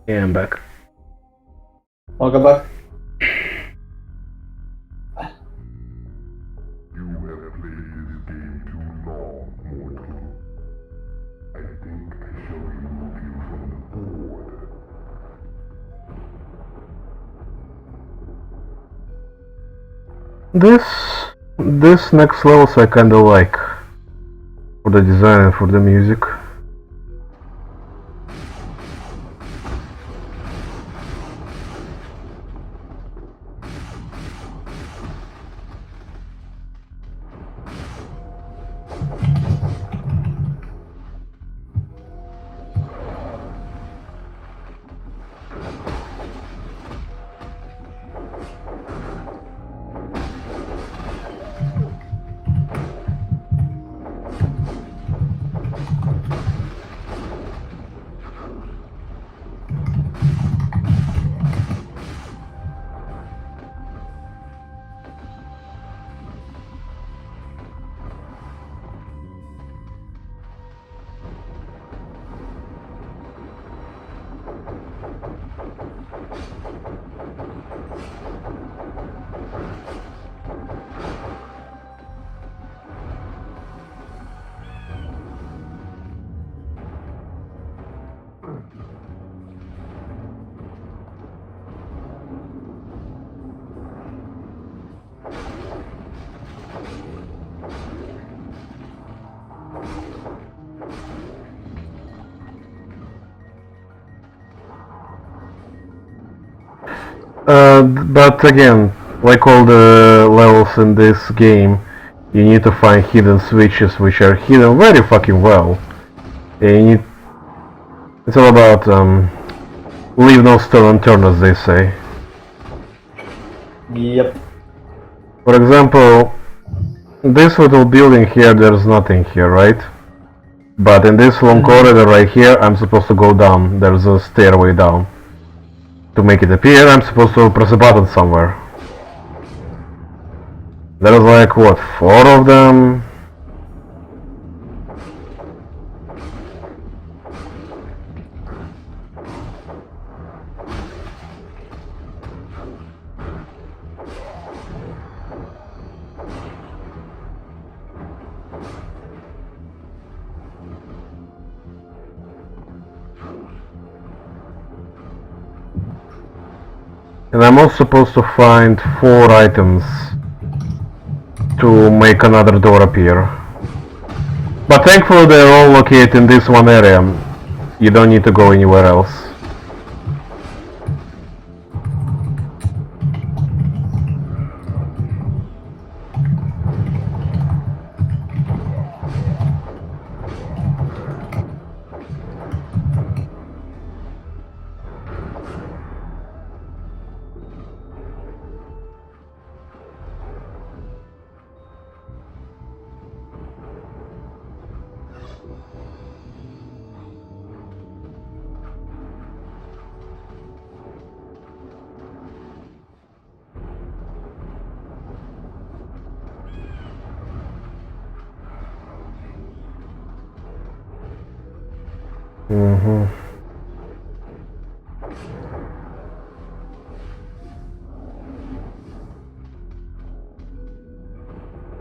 Yeah, I'm back. Welcome back. You have played this game too long, mortal. I think I shall remove you from the board. This next levels I kinda like. For the design and for the music. But again, like all the levels in this game, you need to find hidden switches which are hidden very fucking well. It's all about leave no stone unturned, as they say. Yep. For example, this little building here, there's nothing here, right? But in this long corridor right here, I'm supposed to go down. There's a stairway down. To make it appear, I'm supposed to press a button somewhere. There's like, what, 4 of them? And I'm also supposed to find 4 items to make another door appear. But thankfully they're all located in this one area. You don't need to go anywhere else.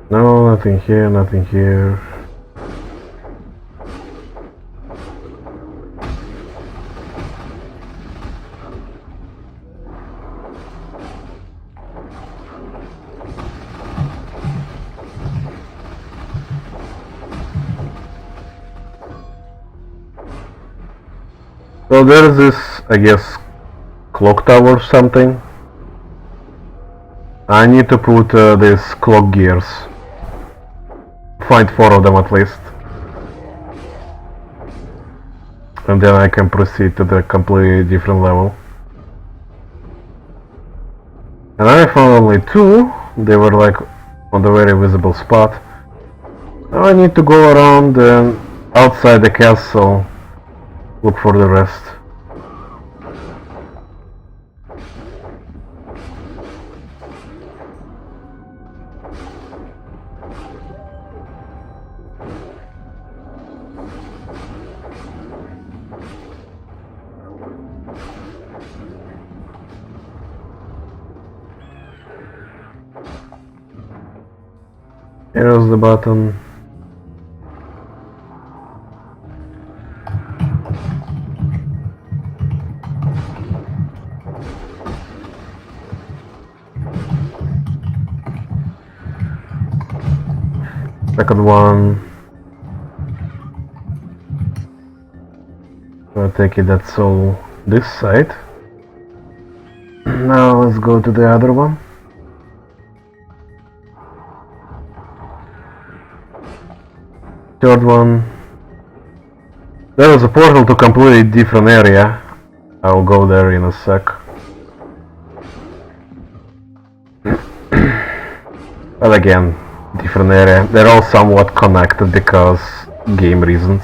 No, nothing here, nothing here. So there's this, I guess, clock tower or something. I need to put these clock gears. Find 4 of them at least. And then I can proceed to the completely different level. And I found only 2. They were like on the very visible spot. Now I need to go around and outside the castle look for the rest. Here's the button. Second one. I take it that's all this side. Now let's go to the other one. Third one. There is a portal to a completely different area. I'll go there in a sec. But again, different area. They're all somewhat connected because game reasons.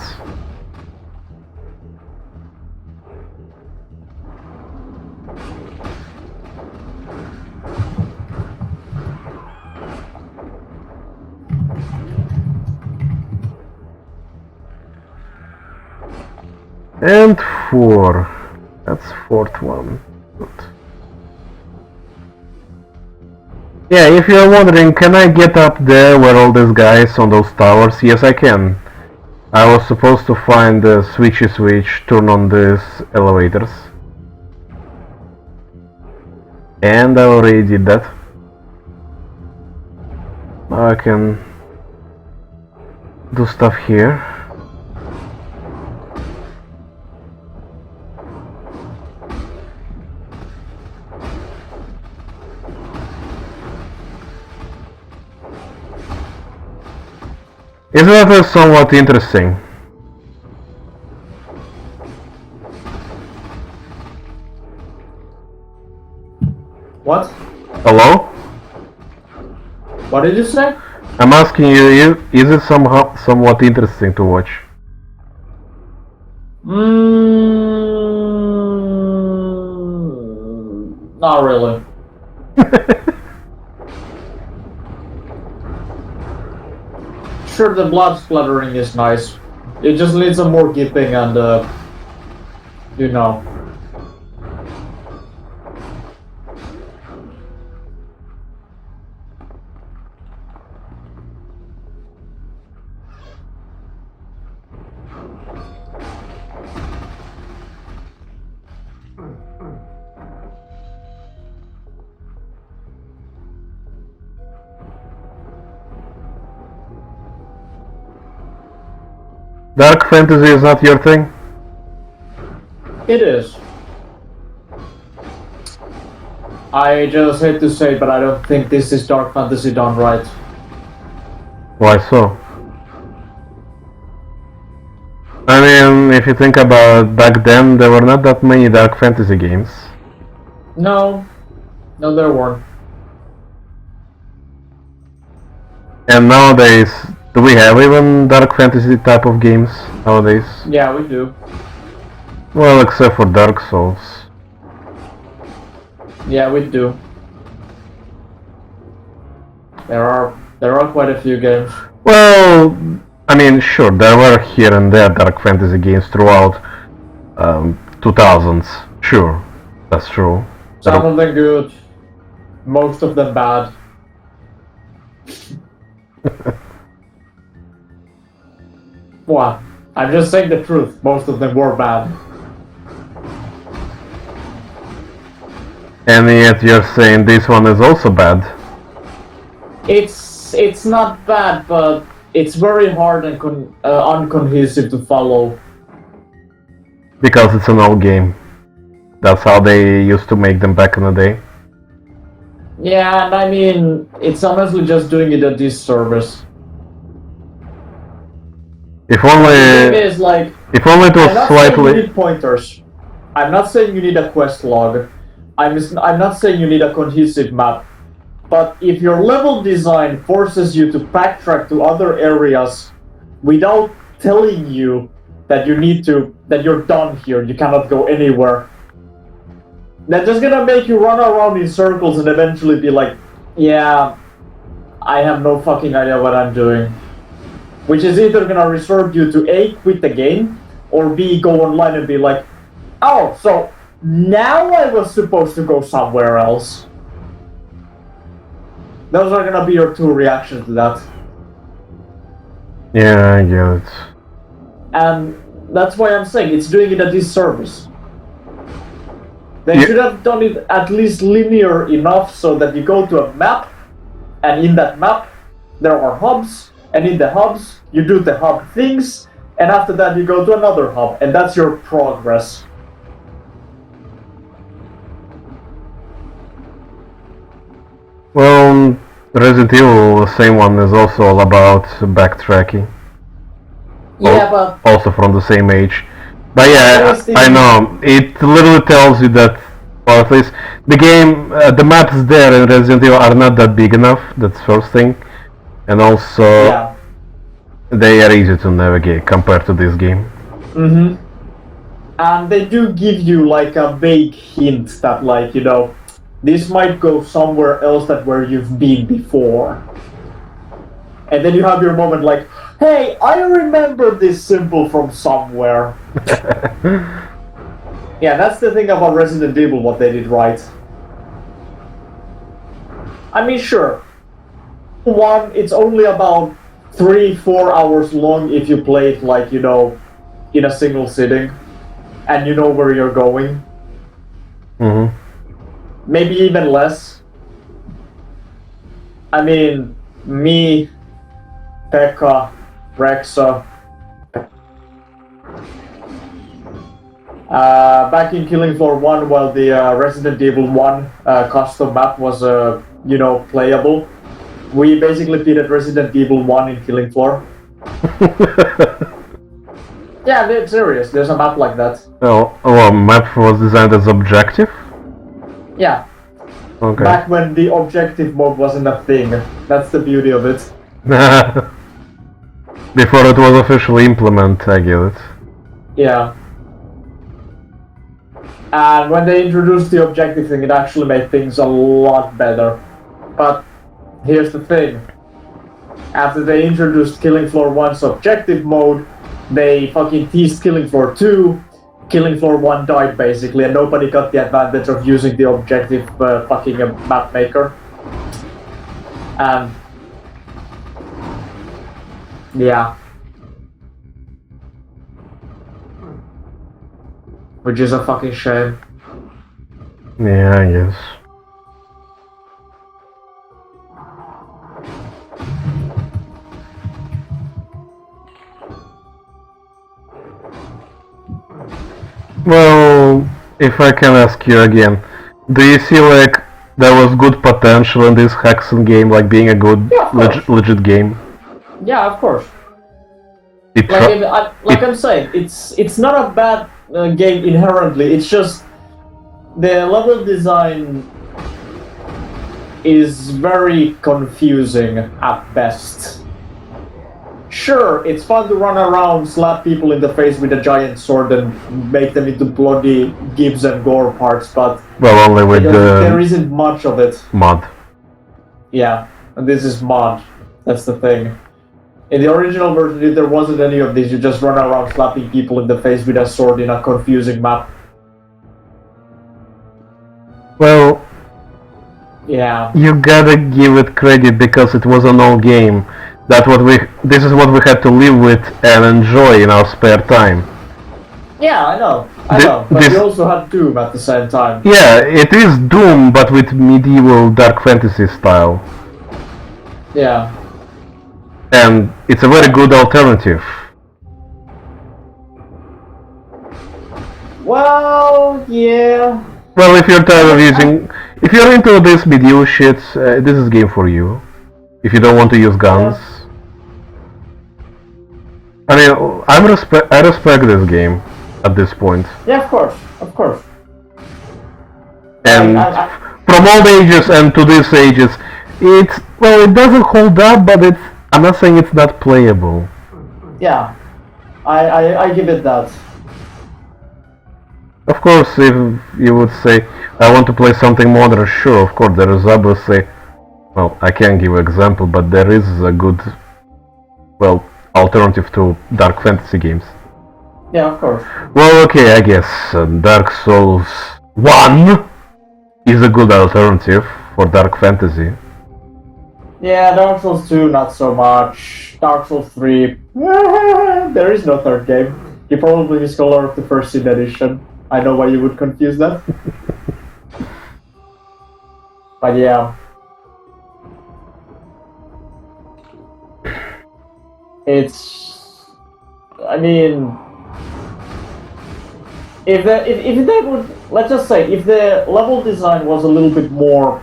And 4. That's fourth one. Good. Yeah, if you're wondering, can I get up there where all these guys on those towers? Yes, I can. I was supposed to find the switches which turn on these elevators. And I already did that. Now I can do stuff here. Isn't that somewhat interesting? What? Hello? What did you say? I'm asking you, is it somewhat interesting to watch? Not really. Sure, the blood splattering is nice. It just needs some more gipping and, you know. Dark fantasy is not your thing? It is. I just hate to say, but I don't think this is dark fantasy done right. Why so? I mean, if you think about it, back then there were not that many dark fantasy games. No. No, there weren't. And nowadays, do we have even dark fantasy type of games nowadays? Yeah, we do. Well, except for Dark Souls. Yeah, we do. There are quite a few games. Well, I mean, sure, there were here and there dark fantasy games throughout 2000s. Sure, that's true. Some of them good, most of them bad. What? I'm just saying the truth. Most of them were bad. And yet you're saying this one is also bad. It's not bad, but it's very hard and uncohesive to follow. Because it's an old game. That's how they used to make them back in the day. Yeah, and I mean, it's honestly just doing it a disservice. If only... The thing is, like, if only it was I'm not slightly... saying you need pointers. I'm not saying you need a quest log. I'm not saying you need a cohesive map. But if your level design forces you to backtrack to other areas without telling you that you're done here, you cannot go anywhere, that's just gonna make you run around in circles and eventually be like, yeah, I have no fucking idea what I'm doing. Which is either gonna resort you to A, quit the game, or B, go online and be like, oh, so now I was supposed to go somewhere else. Those are gonna be your two reactions to that. Yeah, I get it. And that's why I'm saying it's doing it a disservice. They Yeah. should have done it at least linear enough so that you go to a map, and in that map there are hubs, and in the hubs you do the hub things, and after that you go to another hub, and that's your progress. Well, Resident Evil, the same one, is also all about backtracking. Yeah, but Also from the same age. But yeah, Honestly- I know. It literally tells you that, or at least the game, the maps there in Resident Evil are not that big enough. That's first thing, and also yeah. they are easy to navigate compared to this game. Mm-hmm. And they do give you like a vague hint that, like, you know, this might go somewhere else than where you've been before. And then you have your moment like, hey, I remember this symbol from somewhere. Yeah, that's the thing about Resident Evil, what they did right. I mean, sure. One, it's only about 3-4 hours long if you play it, like, you know, in a single sitting, and you know where you're going. Mm-hmm. Maybe even less. I mean, me, Pekka, Rexa. Back in Killing Floor 1, while the Resident Evil 1 custom map was, you know, playable, we basically beat Resident Evil 1 in Killing Floor. Yeah, it's serious. There's a map like that. Oh, map was designed as objective. Yeah. Okay. Back when the objective mode wasn't a thing. That's the beauty of it. Before it was officially implemented, I get it. Yeah. And when they introduced the objective thing, it actually made things a lot better. But here's the thing. After they introduced Killing Floor 1's objective mode, they fucking teased Killing Floor 2. Killing Floor 1 died basically, and nobody got the advantage of using the objective fucking map maker. And yeah. Which is a fucking shame. Yeah, I guess. Well, if I can ask you again, do you see like there was good potential in this Hexen game, like being a good, Yeah, of course. legit game? Yeah, of course. It Like I'm saying, it's not a bad game inherently. It's just the level design is very confusing at best. Sure, it's fun to run around, slap people in the face with a giant sword and make them into bloody gibs and gore parts, but well, only with there the isn't much of it. mod. Yeah, and this is mod. That's the thing. In the original version, there wasn't any of this. You just run around slapping people in the face with a sword in a confusing map. Well, Yeah. you gotta give it credit because it was an old game. This is what we had to live with and enjoy in our spare time. Yeah, I know. I Thi- know. But this- we also had Doom at the same time. Yeah, it is Doom, but with medieval dark fantasy style. Yeah. And it's a very good alternative. Well, yeah. Well, if you're tired of if you're into this medieval shit, this is game for you. If you don't want to use guns. I mean, I respect this game at this point. Yeah, of course. Of course. And from old ages and to these ages, it doesn't hold up, but I'm not saying it's not playable. Yeah. I give it that. Of course, if you would say, I want to play something modern, sure, of course, there is obviously, well, I can't give an example, but there is a good, well, alternative to dark fantasy games. Yeah, of course. Well, okay, I guess Dark Souls 1 is a good alternative for dark fantasy. Yeah, Dark Souls 2, not so much. Dark Souls 3, there is no third game. You probably missed a lot of the first Sin edition. I know why you would confuse that. But yeah. It's... I mean... If they would... Let's just say, if the level design was a little bit more...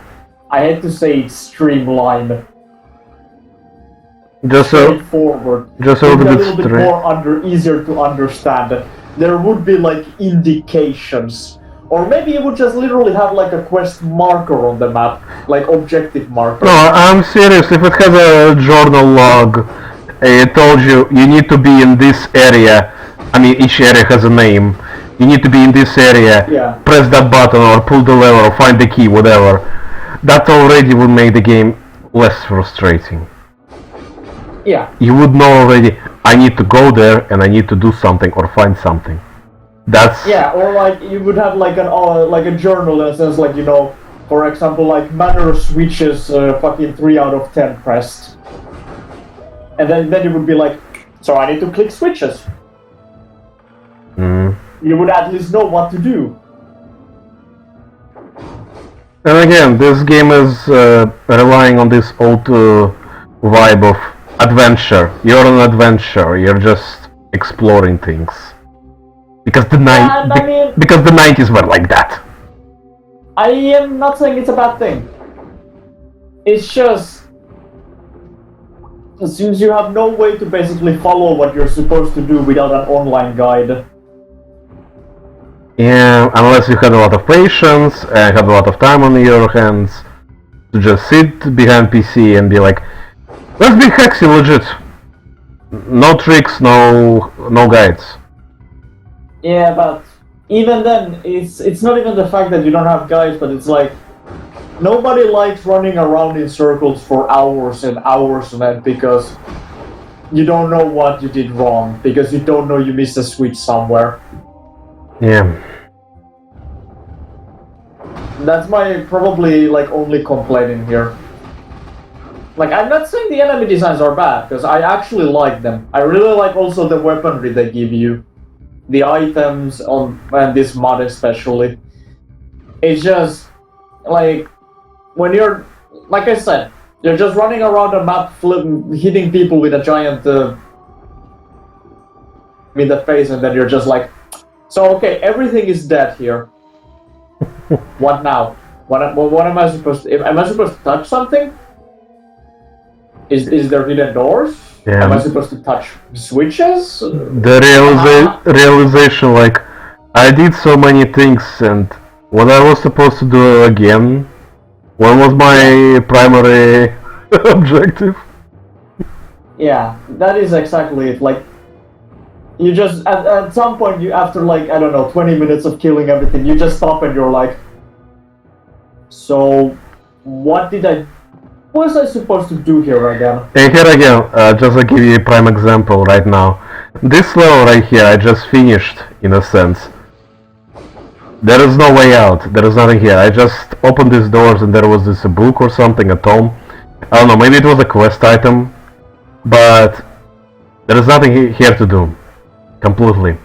I hate to say it, streamlined. Just so, straightforward. just a little bit more easier to understand. There would be like indications, or maybe you would just literally have like a quest marker on the map, like objective marker. No, I'm serious. If it has a journal log, it told you need to be in this area. I mean, each area has a name. You need to be in this area. Yeah. Press that button or pull the lever or find the key, whatever. That already would make the game less frustrating. Yeah. You would know already, I need to go there and I need to do something or find something. That's... Yeah, or like you would have like a journal in a sense, like, you know, for example, like manner switches fucking 3 out of 10 pressed. And then you would be like, so I need to click switches. You would at least know what to do. And again, this game is relying on this old vibe of adventure. You're on an adventure. You're just exploring things. Because the because the 90s were like that. I am not saying it's a bad thing. It's just since you have no way to basically follow what you're supposed to do without an online guide. Yeah, unless you had a lot of patience and had a lot of time on your hands to just sit behind PC and be like, let's be Hexy legit. No tricks, no guides. Yeah, but even then, it's not even the fact that you don't have guides, but it's like nobody likes running around in circles for hours and hours on end because you don't know what you did wrong, because you don't know you missed a switch somewhere. Yeah. That's my probably like only complaint in here. Like, I'm not saying the enemy designs are bad, because I actually like them. I really like also the weaponry they give you. The items on and this mod especially. It's just like when you're, like I said, you're just running around a map, hitting people with a giant in the face, and then you're just like, so okay, everything is dead here. What now? What am I supposed to? Am I supposed to touch something? Is there hidden doors? Yeah. Am I supposed to touch switches? The realization, like, I did so many things, and what I was supposed to do again? What was my primary objective? Yeah, that is exactly it. Like, you just at some point, you after like I don't know 20 minutes of killing everything, you just stop and you're like, so what was I supposed to do here again? And here again, just to give you a prime example right now. This level right here, I just finished, in a sense. There is no way out, there is nothing here. I just opened these doors and there was this book or something, a tome. I don't know, maybe it was a quest item, but there is nothing here to do. Completely.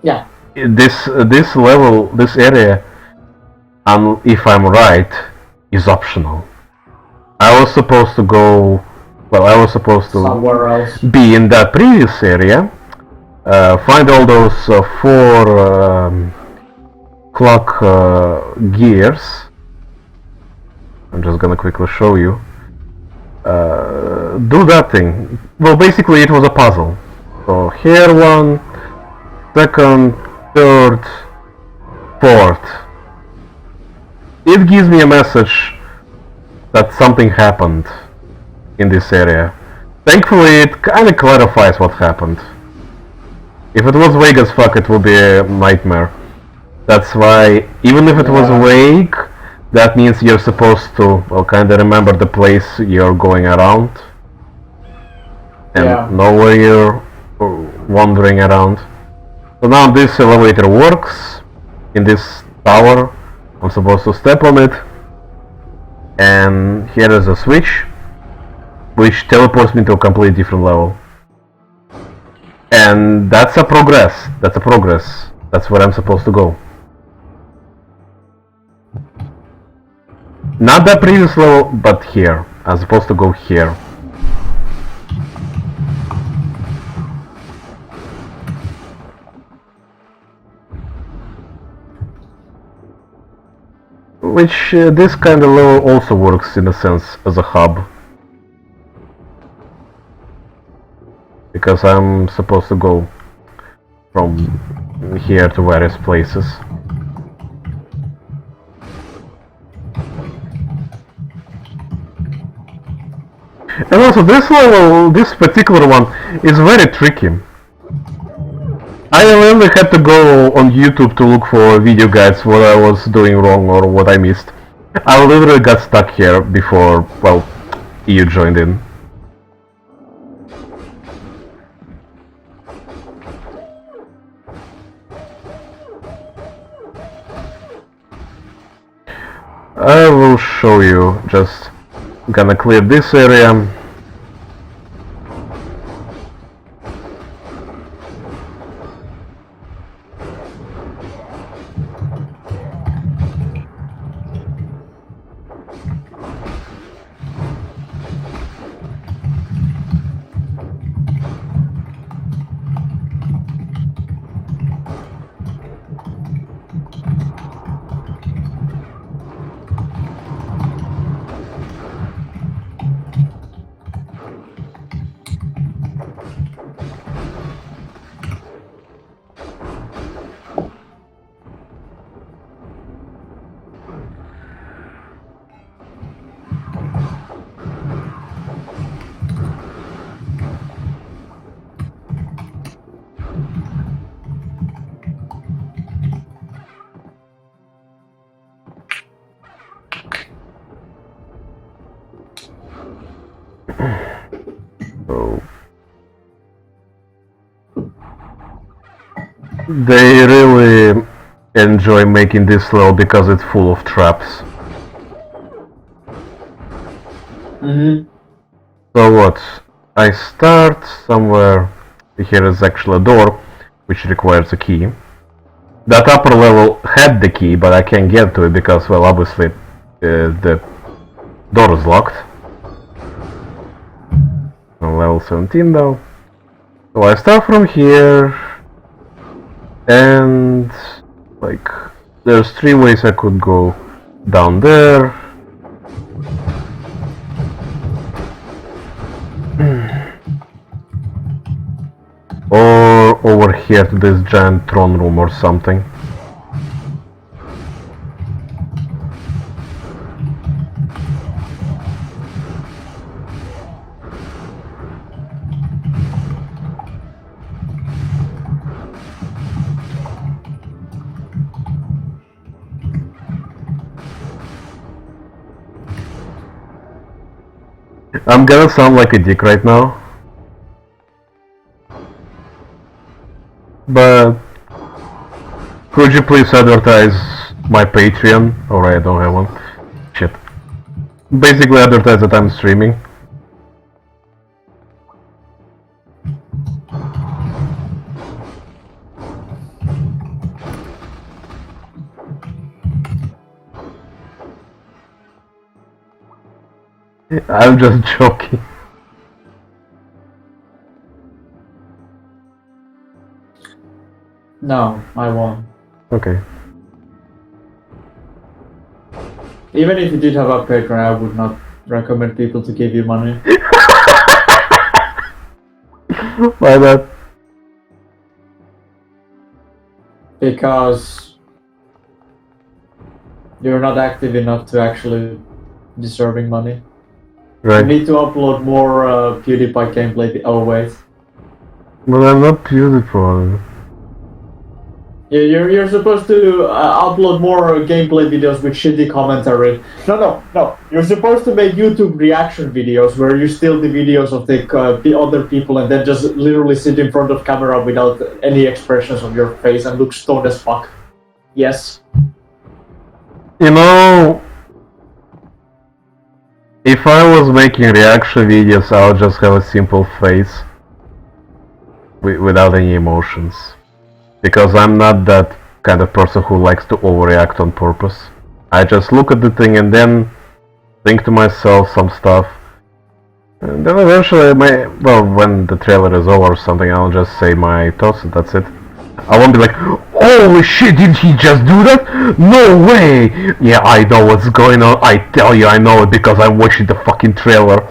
Yeah. This level, this area, if I'm right, is optional. I was supposed to go, well, I was supposed to somewhere else. Be in that previous area, find all those 4 clock gears. I'm just gonna quickly show you. Do that thing. Well, basically it was a puzzle. So here 1, 2nd, 3rd, 4th. It gives me a message that something happened in this area. Thankfully, it kinda clarifies what happened. If it was vague as fuck, it would be a nightmare. That's why, even if it was vague, that means you're supposed to, well, kinda remember the place you're going around. And know where you're wandering around. So now this elevator works. In this tower, I'm supposed to step on it. And here is a switch. which teleports me to a completely different level. And that's a progress. That's a progress. That's where I'm supposed to go. Not that previous level, but here. I'm supposed to go here. Which this kind of level also works in a sense as a hub. Because I'm supposed to go from here to various places. And also this level, this particular one, is very tricky. I really had to go on YouTube to look for video guides what I was doing wrong or what I missed. I literally got stuck here before, well, you joined in. I will show you, just gonna clear this area. So they really enjoy making this level because it's full of traps. So what? I start somewhere. Here is actually a door, which requires a key. That upper level had the key, but I can't get to it because, well, obviously the door is locked. On level 17 though. So I start from here, and like there's 3 ways I could go. Down there, or over here to this giant throne room or something. I'm gonna sound like a dick right now, but could you please advertise my Patreon? Alright, I don't have one. Shit. Basically advertise that I'm streaming. I'm just joking. No, I won't. Okay. Even if you did have a Patreon, I would not recommend people to give you money. Why not? Because you're not active enough to actually deserving money. Right. You need to upload more PewDiePie gameplay. Oh wait. But I'm not PewDiePie. Yeah, you're supposed to upload more gameplay videos with shitty commentary. No. You're supposed to make YouTube reaction videos where you steal the videos of the other people and then just literally sit in front of camera without any expressions on your face and look stoned as fuck. Yes. You know, If I was making reaction videos, I would just have a simple face without any emotions. Because I'm not that kind of person who likes to overreact on purpose. I just look at the thing and then think to myself some stuff. And then eventually, when the trailer is over or something, I'll just say my thoughts and that's it. I won't be like, holy shit, did he just do that? No way! Yeah, I know what's going on. I tell you, I know it because I'm watching the fucking trailer.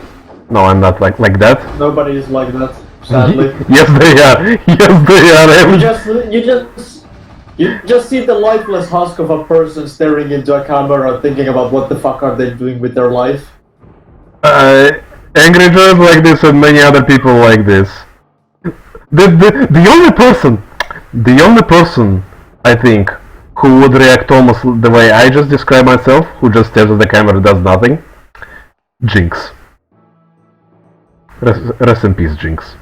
No, I'm not like that. Nobody is like that, sadly. Yes, they are. Yes, they are. You just see the lifeless husk of a person staring into a camera, thinking about what the fuck are they doing with their life. Angry Joes like this and many other people like this. The only person I think who would react almost the way I just described myself, who just stares at the camera and does nothing, Jinx. Rest in peace, Jinx.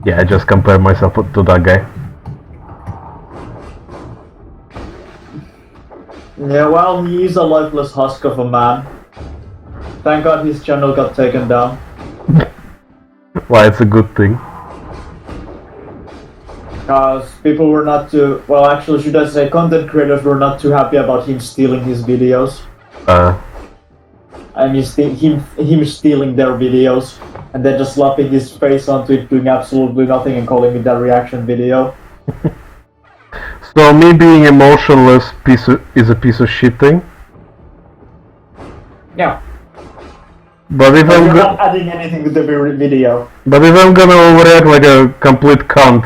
Yeah, I just compare myself to that guy. Yeah, well, he is a lifeless husk of a man. Thank God his channel got taken down. Why, it's a good thing. Because people were not too... Well, actually, should I say content creators were not too happy about him stealing his videos. I mean, him stealing their videos, and then just slapping his face onto it, doing absolutely nothing and calling it a reaction video. So me being emotionless is a piece of shit thing? Yeah. But if I'm not adding anything to the video. But if I'm gonna overreact like a complete cunt,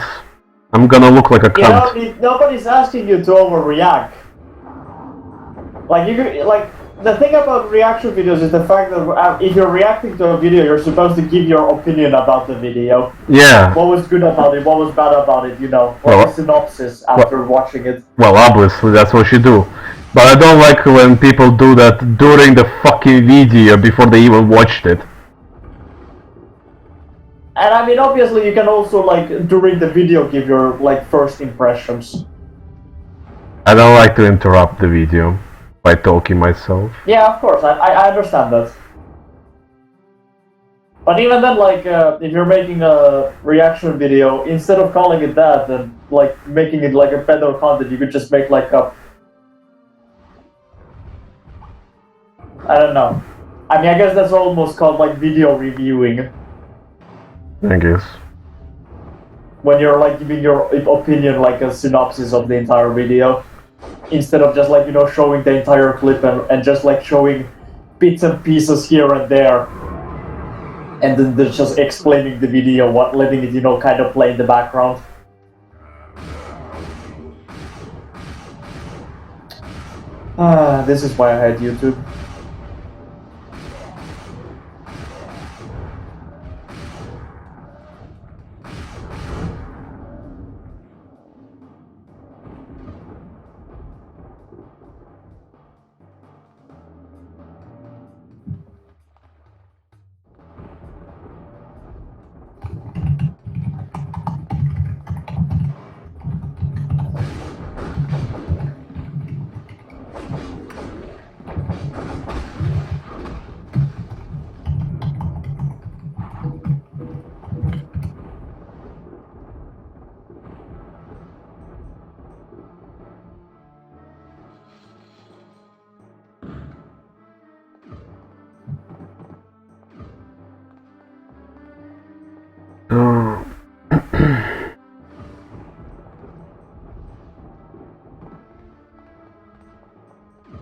I'm gonna look like a cunt. You know, nobody's asking you to overreact. The thing about reaction videos is the fact that if you're reacting to a video, you're supposed to give your opinion about the video. Yeah. What was good about it, what was bad about it, you know. What's the synopsis after watching it. Well, obviously, that's what you do. But I don't like when people do that during the fucking video before they even watched it. And I mean, obviously, you can also, during the video, give your, first impressions. I don't like to interrupt the video by talking myself. Yeah, of course, I understand that. But even then, if you're making a reaction video, instead of calling it that and, making it, a better content, you could just make, a... I don't know. I mean, I guess that's almost called, video reviewing. I guess. When you're, giving your opinion, a synopsis of the entire video. Instead of just, showing the entire clip and just, showing bits and pieces here and there. And then they're just explaining the video, letting it, kind of play in the background. This is why I hate YouTube.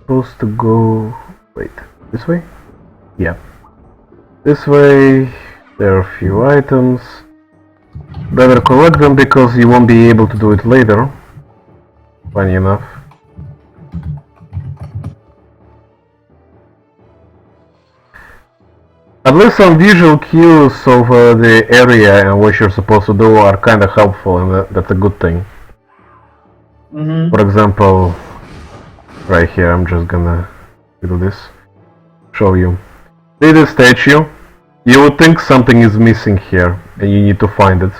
Supposed to go... Wait, this way? Yeah. This way, there are a few items. Better collect them because you won't be able to do it later. Funny enough. At least some visual cues of the area and what you're supposed to do are kinda helpful, and that's a good thing. For example, right here, I'm just gonna do this. Show you. See this statue? You would think something is missing here, and you need to find it.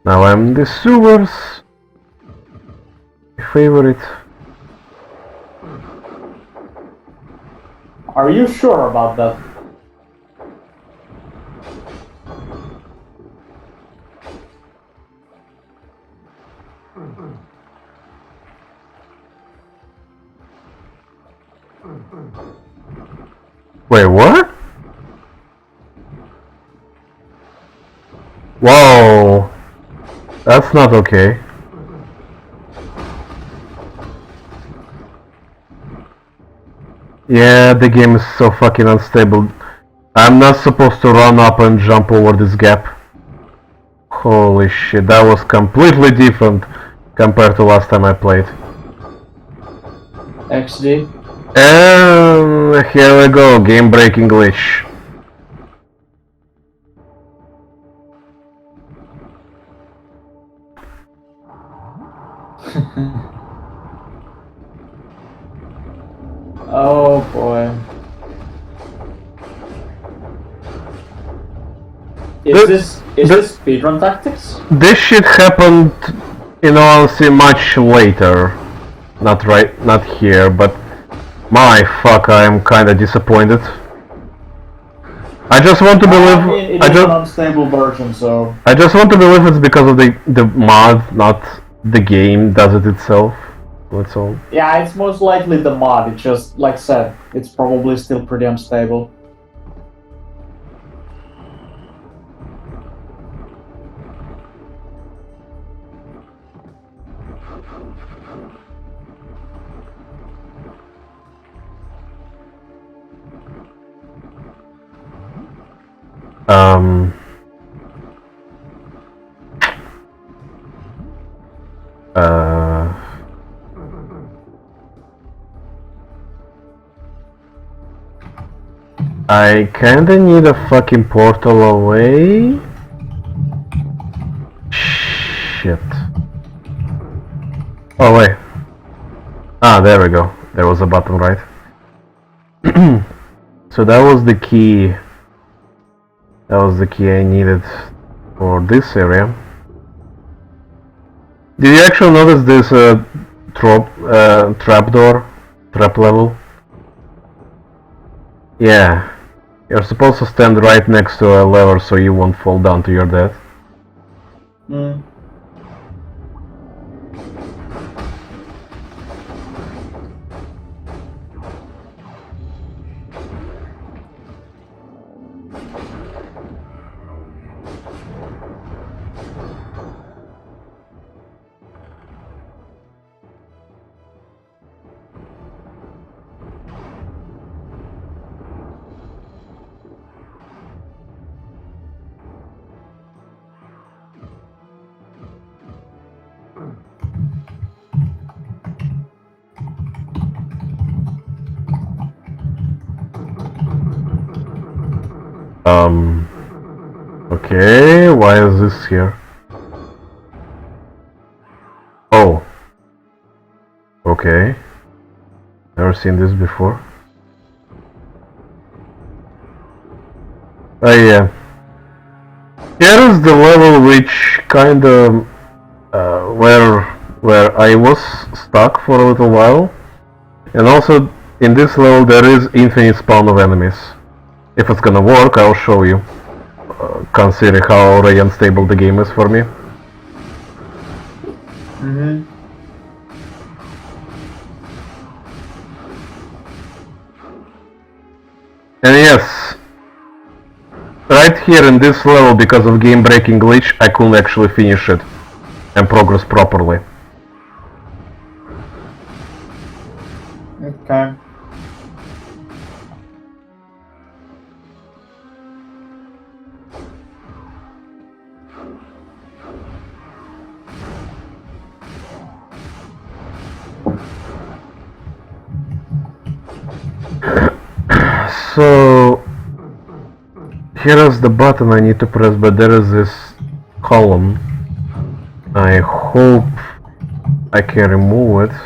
Now I'm in the sewers. My favorite. Are you sure about that? Wait, what? Whoa! That's not okay. Yeah, the game is so fucking unstable. I'm not supposed to run up and jump over this gap. Holy shit, that was completely different compared to last time I played. XD? And here we go, game breaking glitch. Oh boy. Is this speedrun tactics? This shit happened, in all honesty, much later. Not here, but my fuck, I am kinda disappointed. I just want to believe. I mean, it is an unstable version, so. I just want to believe it's because of the mod, not the game does it itself. That's all. Yeah, it's most likely the mod. It's just, like I said, it's probably still pretty unstable. I kinda need a fucking portal away. Shit. Oh wait. Ah, there we go. There was a button, right? So that was the key. That was the key I needed for this area. Did you actually notice this trap level? Yeah. You're supposed to stand right next to a lever so you won't fall down to your death. Hmm. Okay, why is this here? Oh. Okay. Never seen this before. Oh yeah. Here is the level which kinda where I was stuck for a little while. And also in this level there is infinite spawn of enemies. If it's gonna work, I'll show you. Considering how already unstable the game is for me. Mm-hmm. And yes, right here in this level, because of game breaking glitch, I couldn't actually finish it and progress properly. Okay. So here is the button I need to press, but there is this column. I hope I can remove it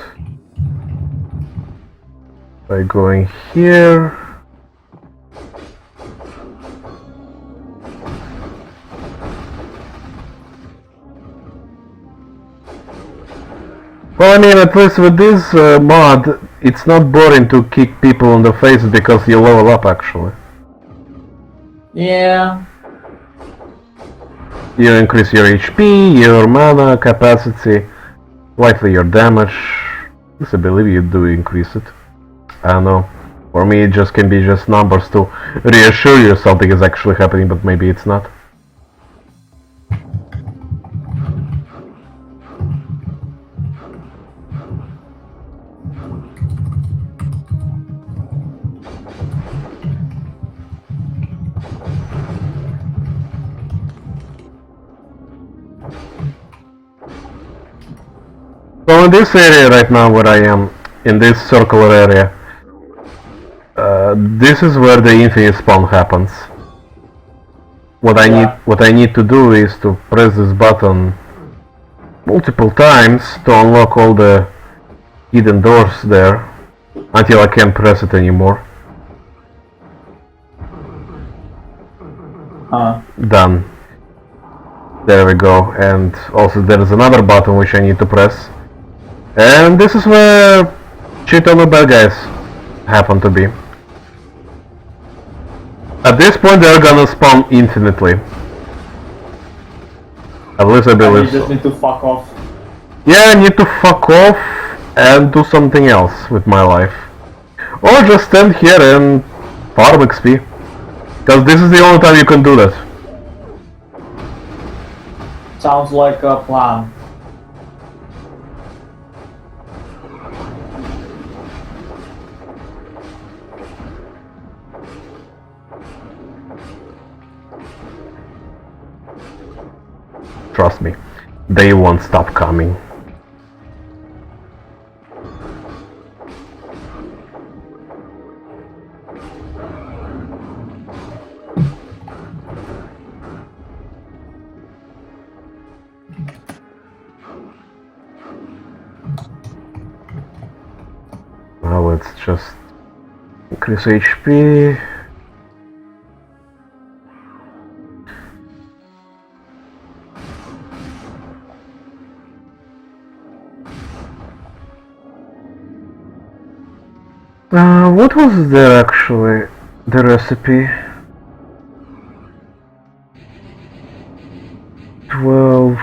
by going here. Well, I mean, at least with this mod, it's not boring to kick people in the face because you level up, actually. Yeah. You increase your HP, your mana capacity, likely your damage. Yes, I believe you do increase it. I don't know. For me, it just can be just numbers to reassure you something is actually happening, but maybe it's not. So in this area right now where I am, in this circular area, this is where the infinite spawn happens. What I need to do is to press this button multiple times to unlock all the hidden doors there until I can't press it anymore. Done. There we go. And also there is another button which I need to press. And this is where shit on the bad guys happen to be. At this point they're gonna spawn infinitely. At least I believe so. You just need to fuck off. Yeah, I need to fuck off and do something else with my life. Or just stand here and farm XP. Because this is the only time you can do that. Sounds like a plan. Trust me, they won't stop coming. Now let's just increase HP. What was there actually? The recipe? 12.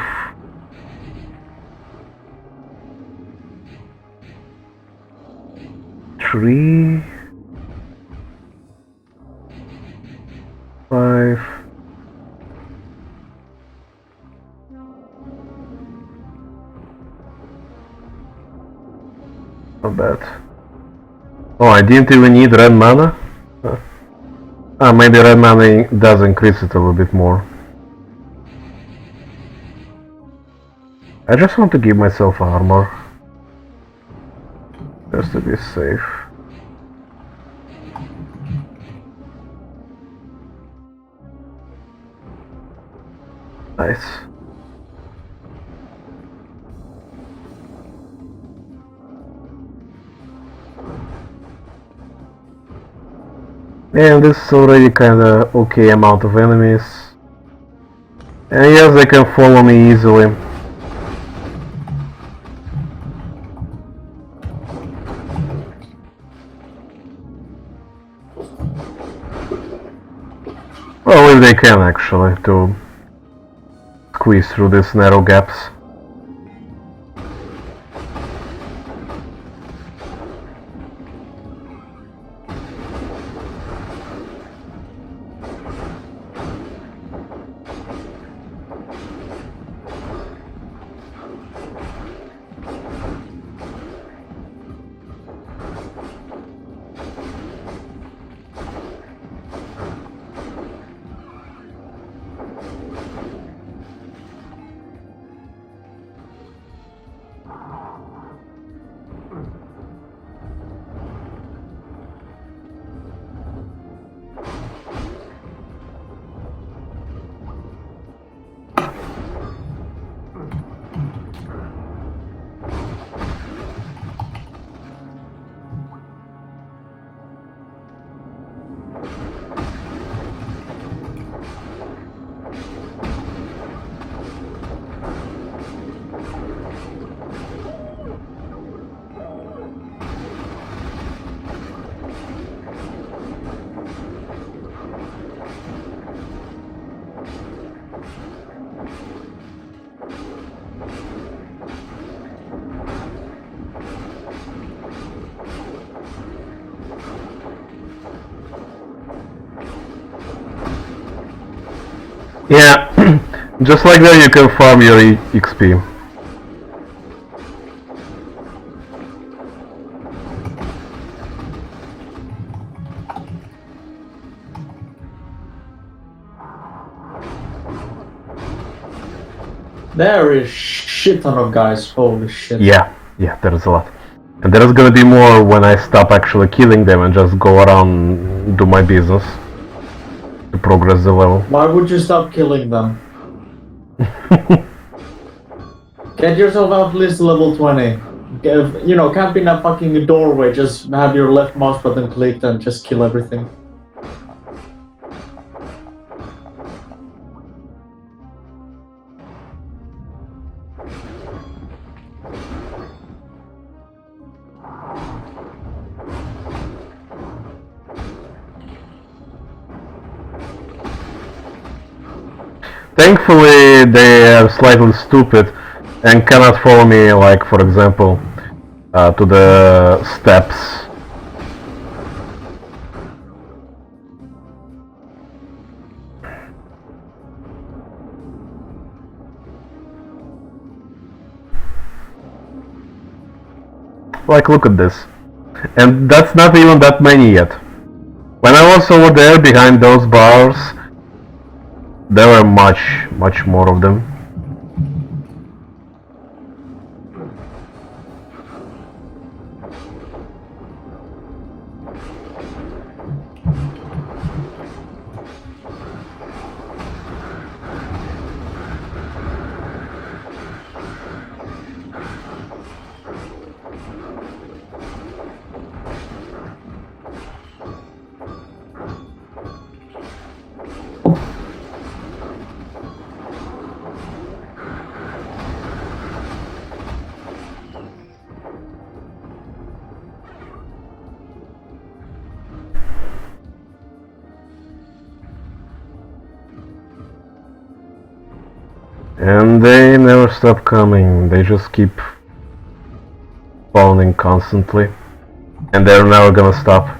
Three. 5. Not bad. Oh, I didn't even need red mana? Maybe red mana does increase it a little bit more. I just want to give myself armor. Just to be safe. Nice. And this is already kinda okay amount of enemies. And yes, they can follow me easily. Well, if they can actually, to squeeze through these narrow gaps. Yeah, just like that you can farm your XP. There is shit ton of guys, holy shit. Yeah, there's a lot. And there's gonna be more when I stop actually killing them and just go around do my business to progress the level. Why would you stop killing them? Get yourself at least level 20. You know, camp in a fucking doorway, just have your left mouse button clicked and just kill everything. Thankfully, they are slightly stupid and cannot follow me, like, for example, to the steps. Like, look at this. And that's not even that many yet. When I was over there behind those bars, there were much more of them. And they never stop coming, they just keep spawning constantly. And they're never gonna stop.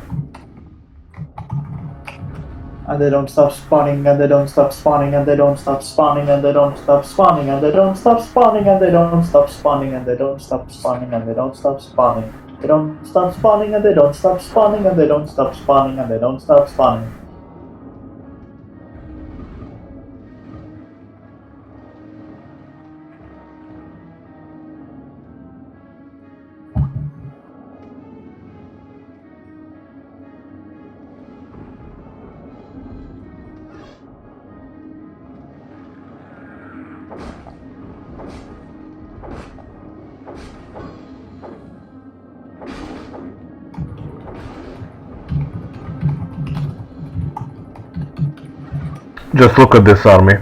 And they don't stop spawning, and they don't stop spawning, and they don't stop spawning, and they don't stop spawning, and they don't stop spawning, and they don't stop spawning, and they don't stop spawning, and they don't stop spawning. They don't stop spawning, and they don't stop spawning, and they don't stop spawning, and they don't stop spawning. Just look at this army.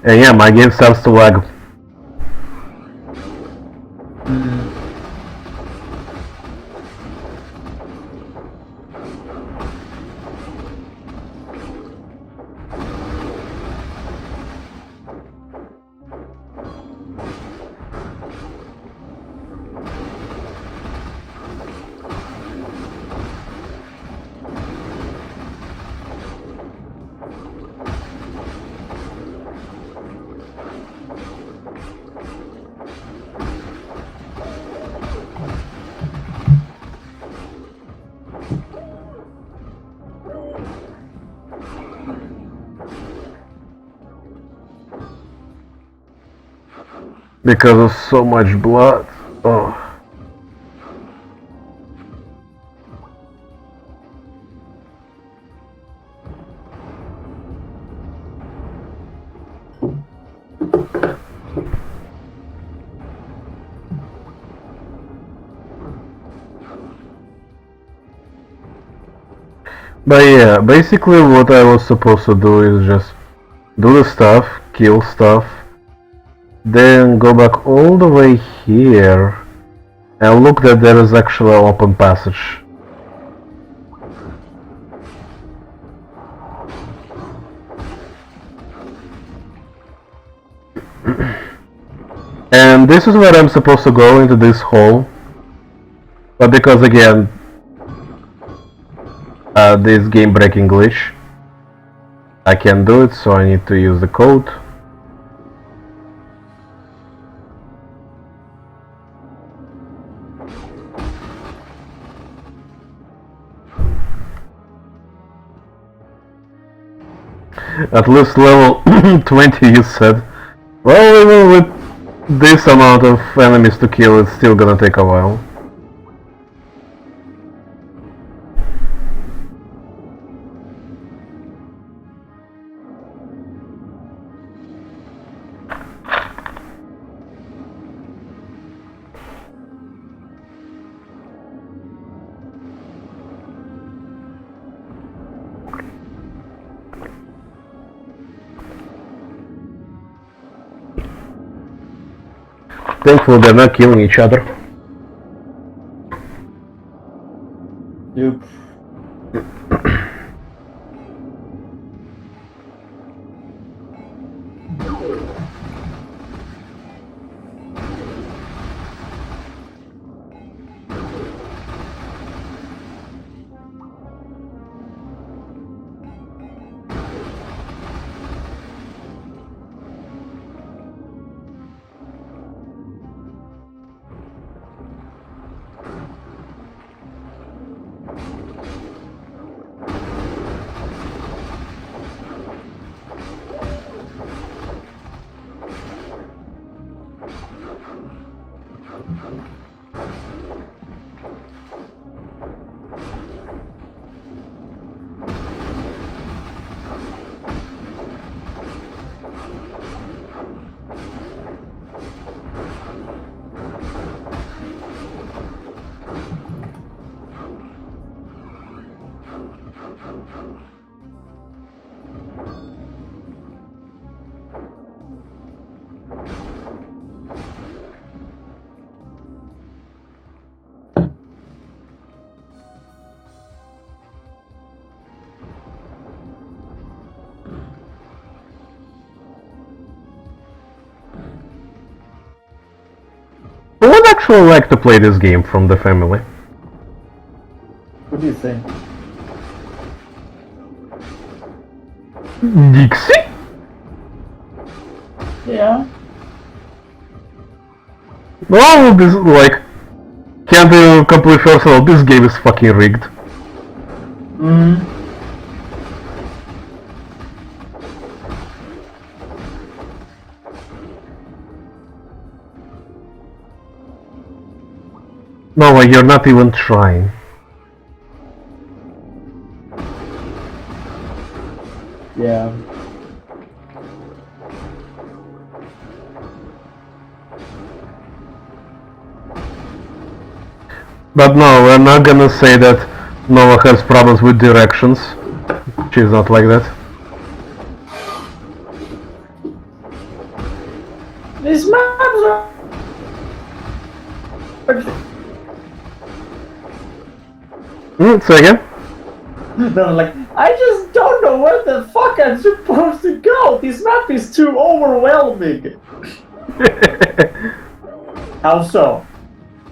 And yeah, my game starts to lag. Because of so much blood. Oh. But yeah, basically what I was supposed to do is just do the stuff, kill stuff, then go back all the way here and look that there is actually an open passage. And this is where I'm supposed to go, into this hole. But because again, this game breaking glitch, I can't do it, so I need to use the code. At least level 20, you said. Well, even with this amount of enemies to kill, it's still gonna take a while. Thankfully, they're not killing each other. Yep. I would actually like to play this game from the family. What do you think? Dixie? Yeah. Well, this, like, can't even complete first of all, this game is fucking rigged. Mm. No, like, you're not even trying. Yeah. But no, we're not gonna say that Nova has problems with directions. She's not like that. These maps are... Say again? No, like, I just don't know where the fuck I'm supposed to go! This map is too overwhelming! How so?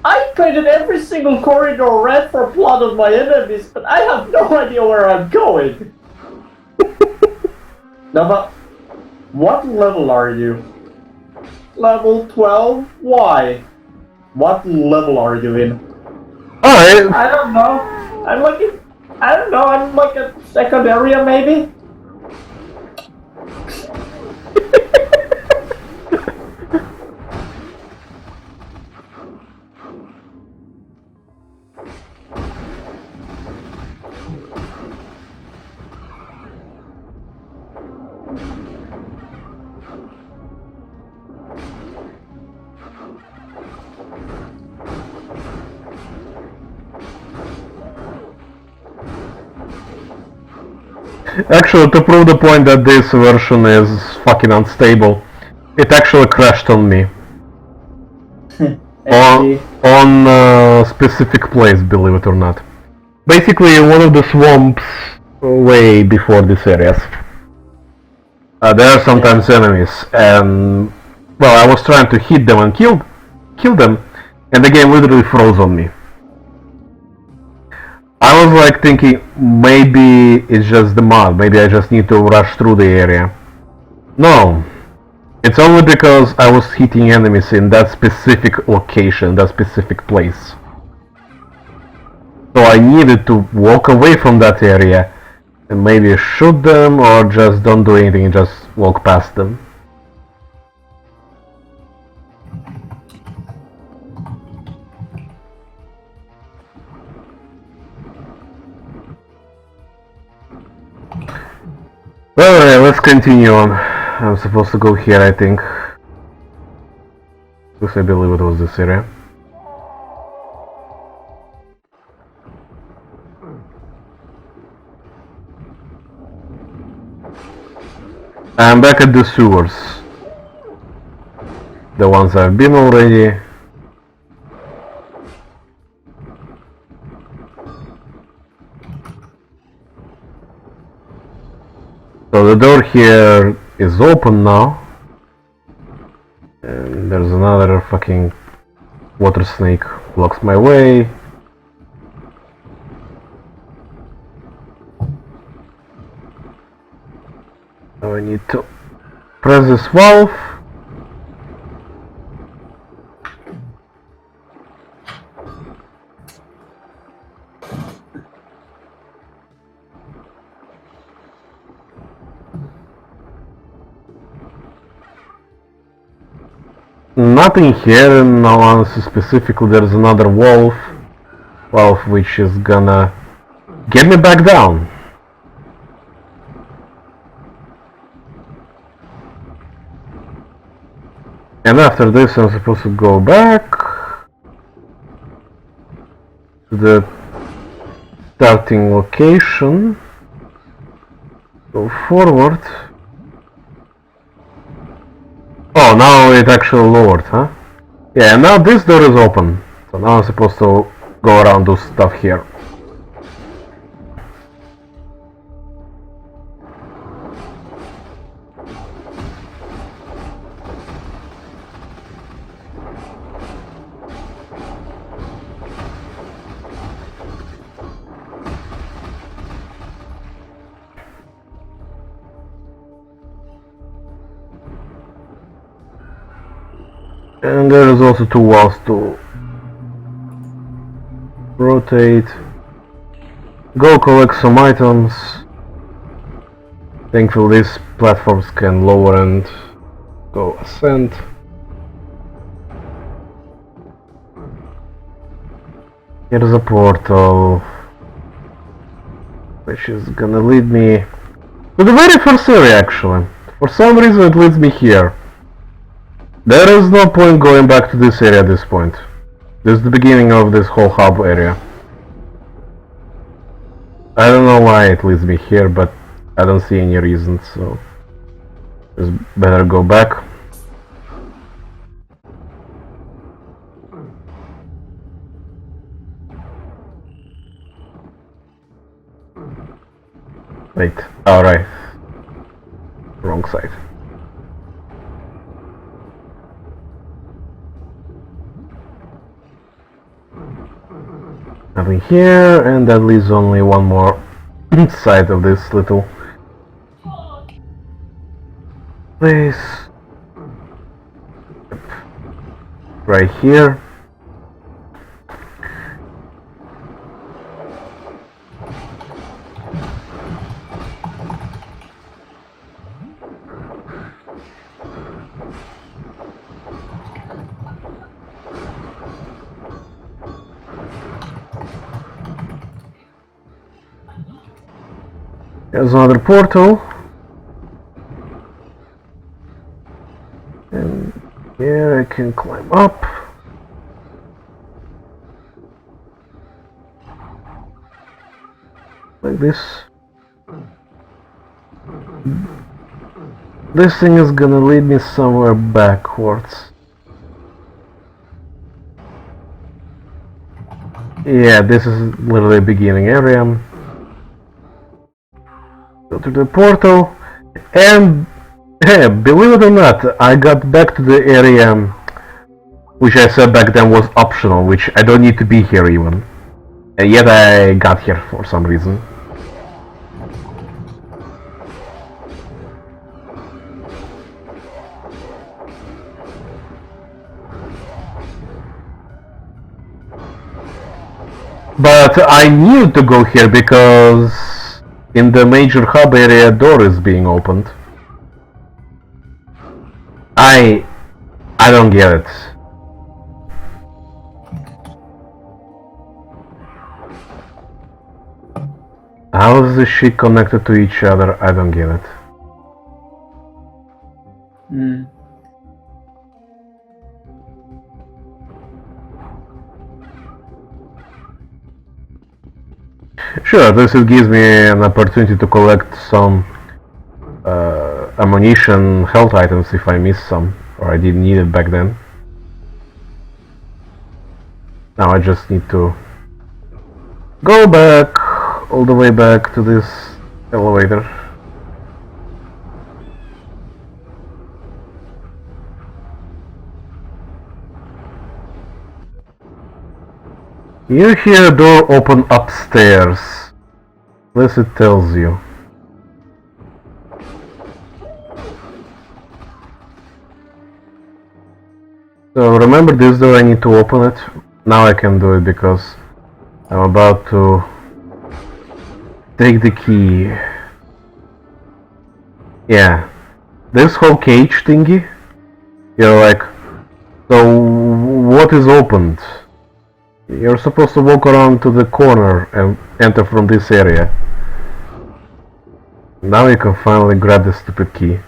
I painted every single corridor red for blood of my enemies, but I have no idea where I'm going! No, but... What level are you? Level 12? Why? What level are you in? Alright. I don't know. I'm like in, I don't know, I'm like a second area maybe? Actually, to prove the point that this version is fucking unstable, it actually crashed on me. on a specific place, believe it or not. Basically, one of the swamps way before these areas. There are sometimes enemies, and well, I was trying to hit them and kill them, and the game literally froze on me. I was like thinking, maybe it's just the mod, maybe I just need to rush through the area. No, it's only because I was hitting enemies in that specific location, that specific place. So I needed to walk away from that area and maybe shoot them or just don't do anything, just walk past them. Alright, let's continue on. I'm supposed to go here, I think. Because I believe it was this area. I'm back at the sewers. The ones I've been already. So the door here is open now. And there's another fucking water snake blocks my way. Now I need to press this valve. Nothing here, and now honestly specifically there's another wolf which is gonna get me back down. And after this I'm supposed to go back to the starting location, go forward. Oh, now it actually lowered, huh? Yeah, now this door is open. So now I'm supposed to go around do stuff here. And there is also two walls to rotate. Go collect some items. Thankfully these platforms can lower and go ascend. Here is a portal which is gonna lead me to the very first area actually. For some reason it leads me here. There is no point going back to this area at this point. This is the beginning of this whole hub area. I don't know why it leads me here, but I don't see any reason, so just better go back. Wait, alright. Wrong side. Nothing here, and that leaves only one more side of this little place. Right here. There's another portal, and here I can climb up. Like this. This thing is gonna lead me somewhere backwards. Yeah, this is literally the beginning area. Go to the portal, and hey, believe it or not, I got back to the area which I said back then was optional, which I don't need to be here even. And yet I got here for some reason. But I knew to go here because in the major hub area a door is being opened. I don't get it. How is this shit connected to each other? I don't get it. Sure, this gives me an opportunity to collect some ammunition, health items if I miss some, or I didn't need it back then. Now I just need to go back, all the way back to this elevator. You hear a door open upstairs. This it tells you. So remember this door, I need to open it. Now I can do it because I'm about to take the key. Yeah. This whole cage thingy, you're like, so what is opened? You're supposed to walk around to the corner and enter from this area. Now you can finally grab the stupid key.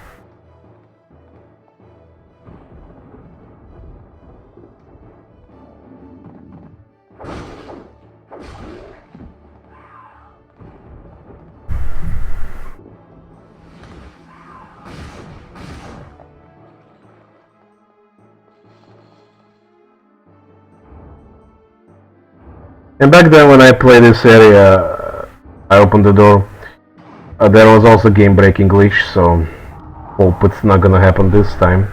And back then when I played this area, I opened the door. There was also game breaking glitch, so hope it's not gonna happen this time.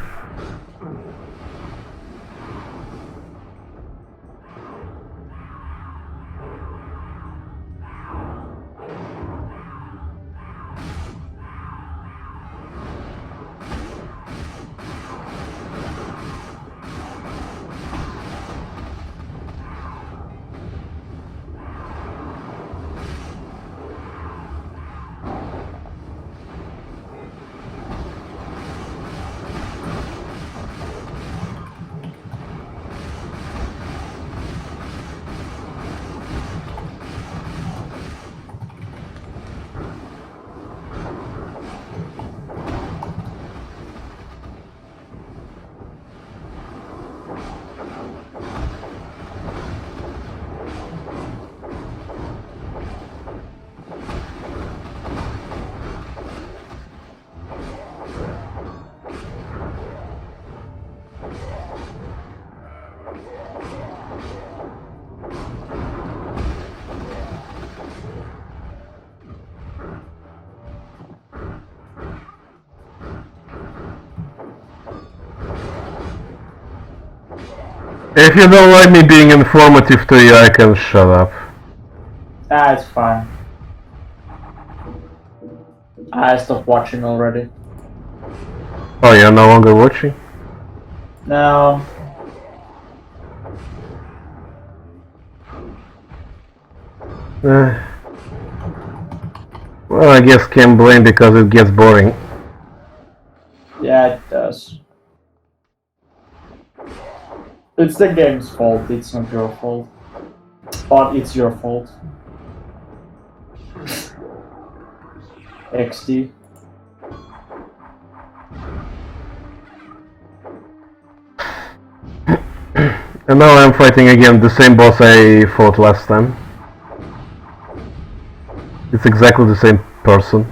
If you don't like me being informative to you, I can shut up. Ah, it's fine. I stopped watching already. Oh, you're no longer watching? No. Well, I guess can't blame because it gets boring. Yeah, it does. It's the game's fault, it's not your fault. But it's your fault. XD. And now I'm fighting again the same boss I fought last time. It's exactly the same person.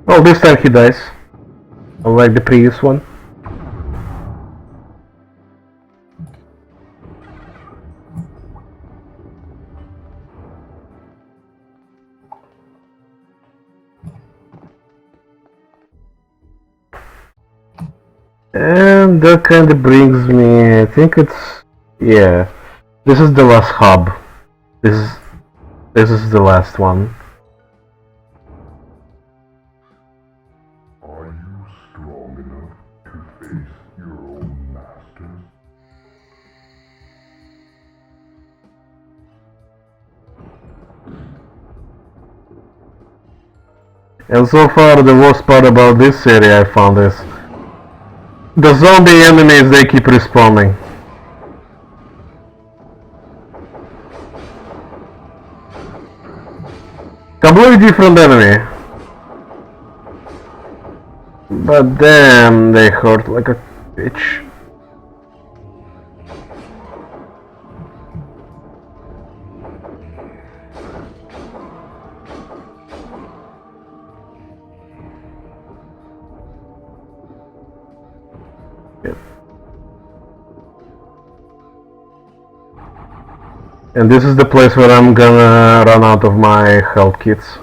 Well, this time he dies. Unlike the previous one. And that kind of brings me, I think it's, yeah, this is the last hub. This is the last one. Are you strong enough to face your own masters? And so far the worst part about this area I found is the zombie enemies, they keep respawning. Completely different enemy. But damn, they hurt like a bitch. And this is the place where I'm gonna run out of my health kits.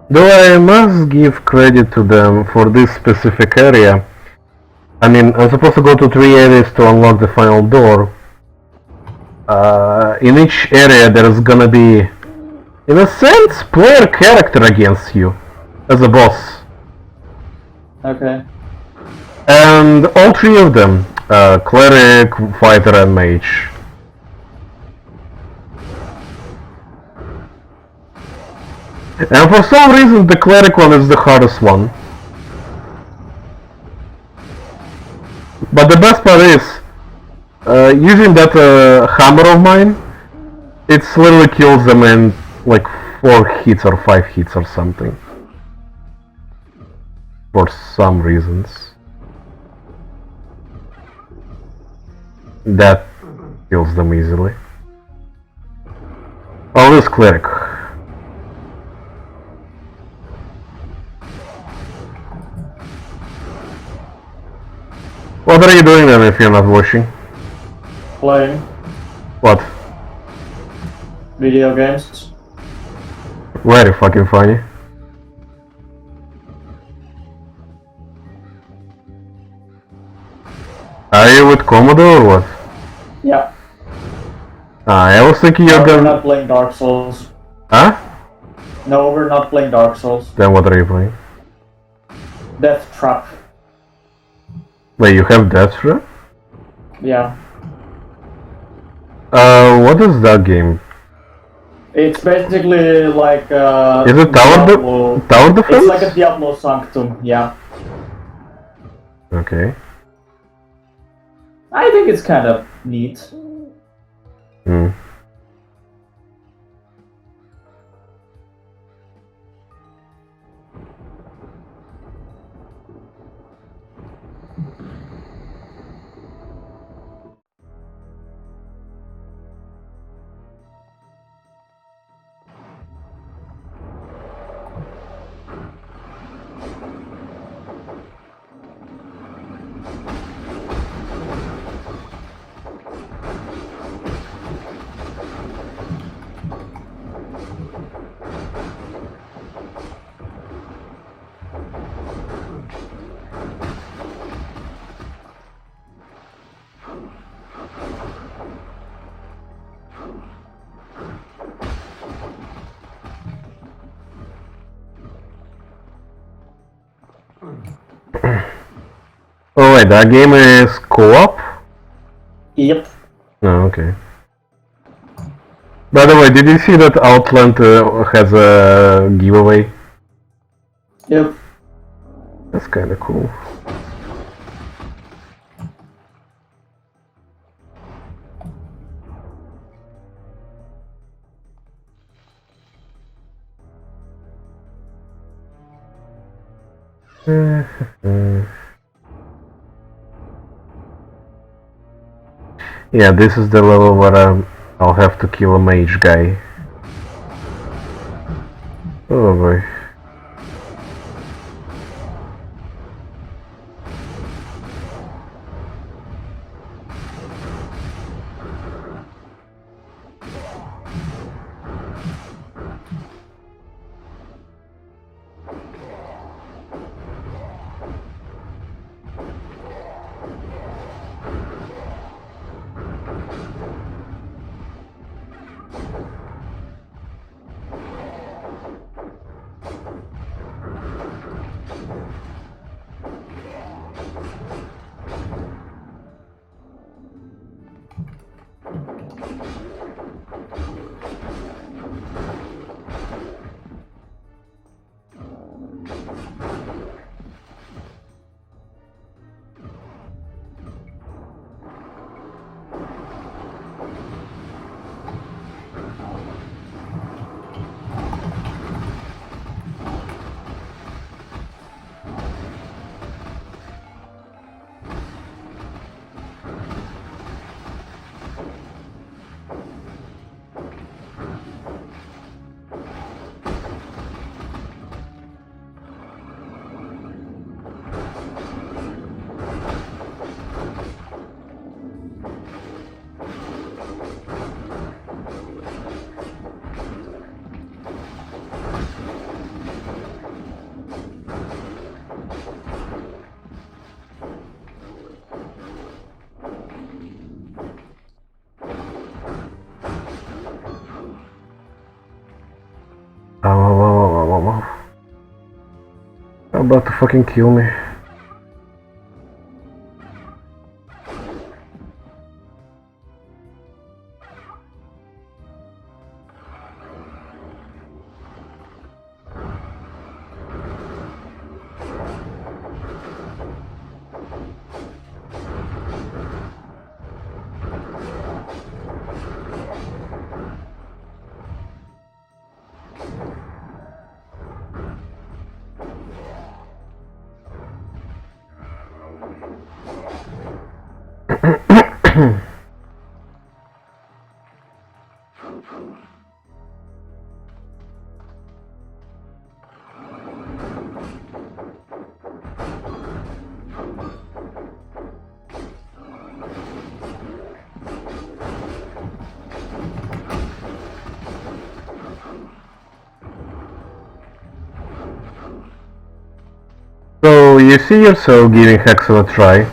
Though I must give credit to them for this specific area. I mean, I'm supposed to go to 3 areas to unlock the final door. In each area there's gonna be, in a sense, player character against you as a boss. Okay. And all 3 of them, cleric, fighter and mage. And for some reason the cleric one is the hardest one. But the best part is, using that hammer of mine, it literally kills them in like 4 hits or 5 hits or something. For some reasons. That kills them easily. Oh, this cleric. What are you doing then if you're not watching? Playing What? video games. Very fucking funny. Are you with Commodore or what? Yeah. I was thinking you're No, we're gonna... not playing Dark Souls. Huh? No, we're not playing Dark Souls. Then what are you playing? Death Trap. Wait, you have Death Trap? Yeah. What is that game? It's basically like Is it Diablo. Tower Defense? It's like a Diablo Sanctum, yeah. Okay. I think it's kind of neat. Hmm. way, that game is co-op? Yep. Oh, okay. By the way, did you see that Outland has a giveaway? Yep. That's kinda cool. Yeah, this is the level where I'll have to kill a mage guy. Oh boy. How about to fucking kill me? So you see yourself giving Hexen a try?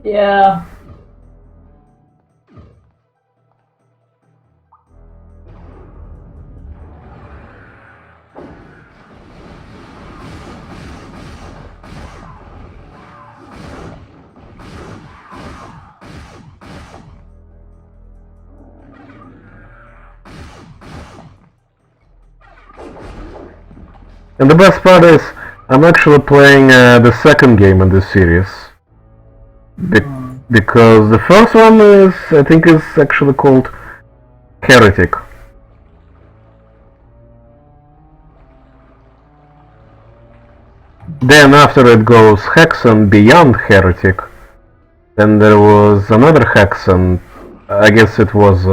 Yeah. And the best part is, I'm actually playing the second game in this series. Because the first one is, I think, is actually called Heretic. Then after it goes Hexen Beyond Heretic. Then there was another Hexen, I guess it was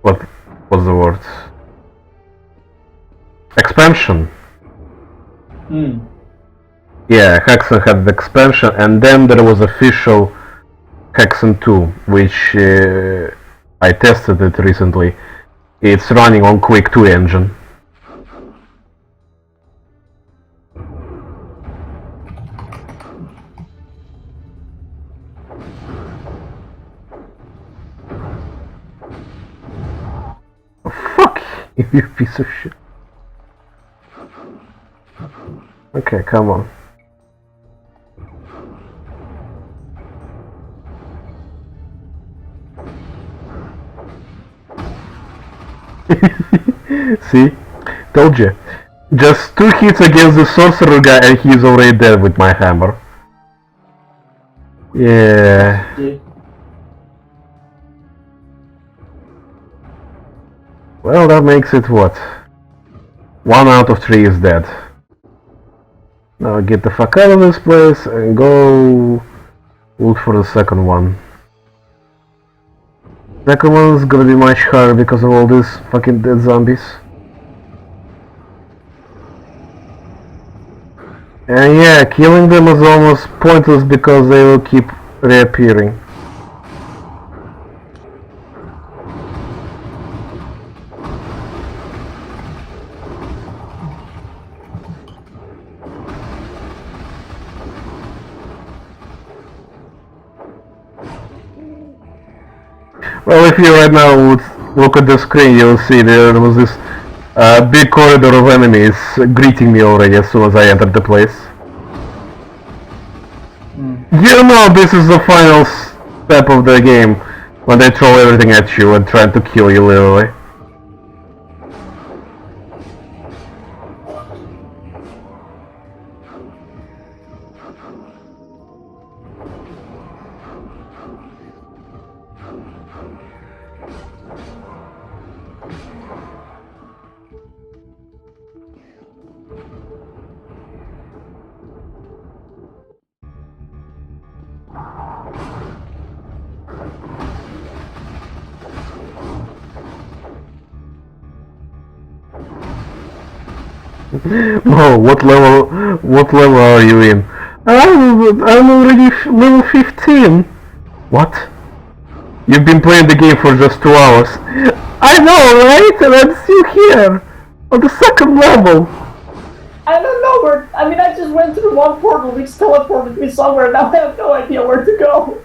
what was the word? Expansion. Yeah, Hexen had the expansion, and then there was official Hexen 2, which I tested it recently. It's running on Quake 2 engine. Oh, fuck you, piece of shit. Okay, come on. See? Told you. Just 2 hits against the sorcerer guy and he's already dead with my hammer. Yeah. Well, that makes it what? 1 out of 3 is dead. Now get the fuck out of this place and go look for the second one. Second one's gonna be much harder because of all these fucking dead zombies. And yeah, killing them is almost pointless because they will keep reappearing. Well, if you right now would look at the screen, you'll see there was this big corridor of enemies greeting me already as soon as I entered the place. You know this is the final step of the game, when they throw everything at you and try to kill you literally. Oh, what level are you in? I'm already level 15. What? You've been playing the game for just 2 hours. I know, right? And I'm still here, on the second level. I don't know where. I mean, I just went through one portal which teleported me somewhere. Now I have no idea where to go.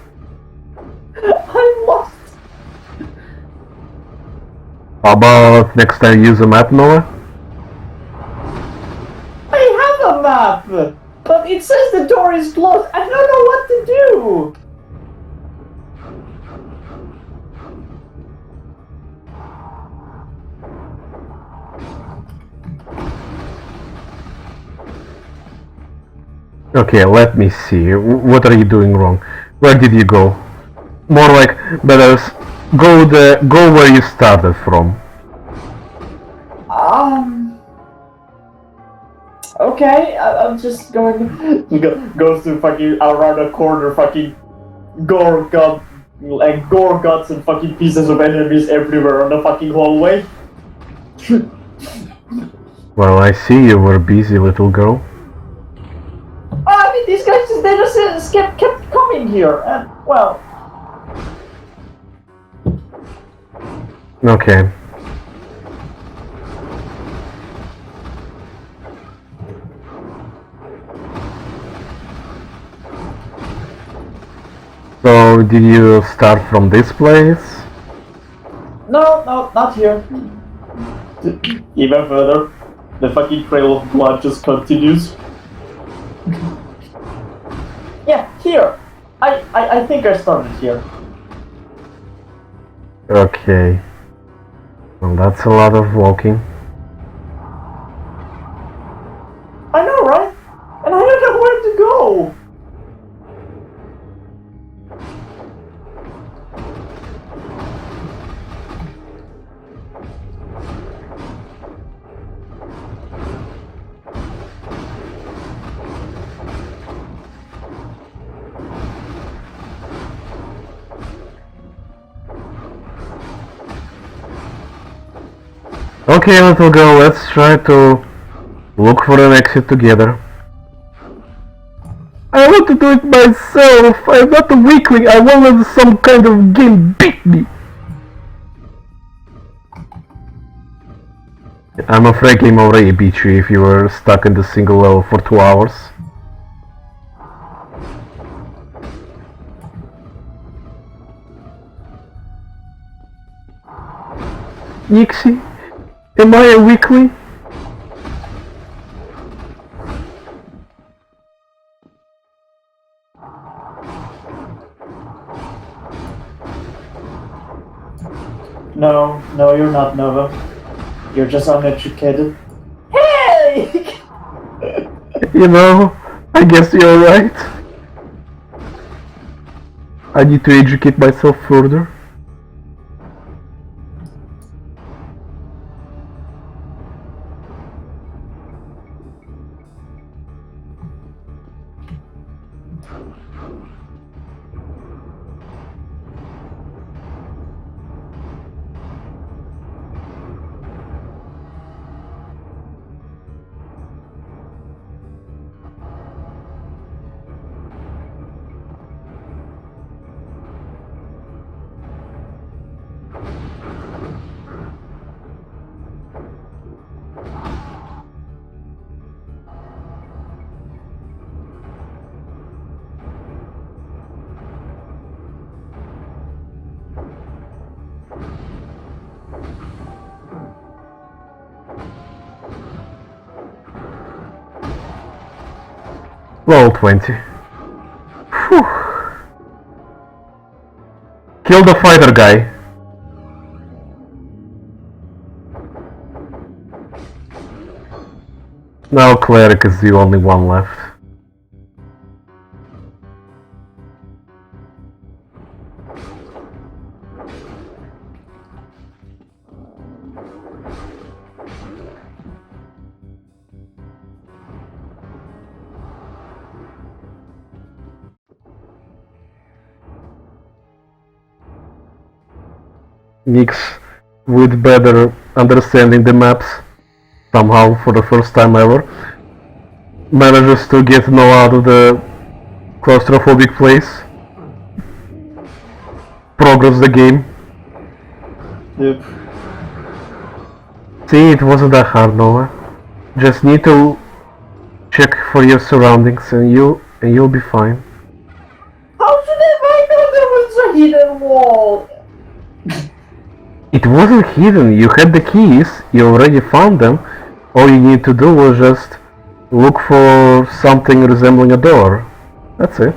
I'm lost. How about next time use a map, Noah? I have a map, but it says the door is closed. I don't know what to do. Okay, let me see. What are you doing wrong? Where did you go? More like, better go where you started from. Okay, I'm just going. Goes to fucking around the corner, fucking gore guts and fucking pieces of enemies everywhere on the fucking hallway. Well, I see you were busy, little girl. I mean, these guys just kept coming here, and well. Okay. So, did you start from this place? No, not here. Even further, the fucking trail of blood just continues. Yeah, here. I think I started here. Okay. Well, that's a lot of walking. I know, right? And I don't know where to go. Okay, little girl, let's try to look for an exit together. I want to do it myself. I'm not a weakling. I won't let some kind of game beat me. I'm afraid game already beat you if you were stuck in the single level for 2 hours. Nixie, am I a weakling? No, you're not, Nova. You're just uneducated. Hey! You know, I guess you're right. I need to educate myself further. Roll 20. Whew. Kill the fighter guy. Now cleric is the only one left. Nix, with better understanding the maps, somehow for the first time ever, manages to get Noah out of the claustrophobic place. Progress the game. Yep. See, it wasn't that hard, Noah. Just need to check for your surroundings and you'll be fine. How should I know there was a hidden wall? It wasn't hidden, you had the keys, you already found them. All you need to do was just look for something resembling a door. That's it.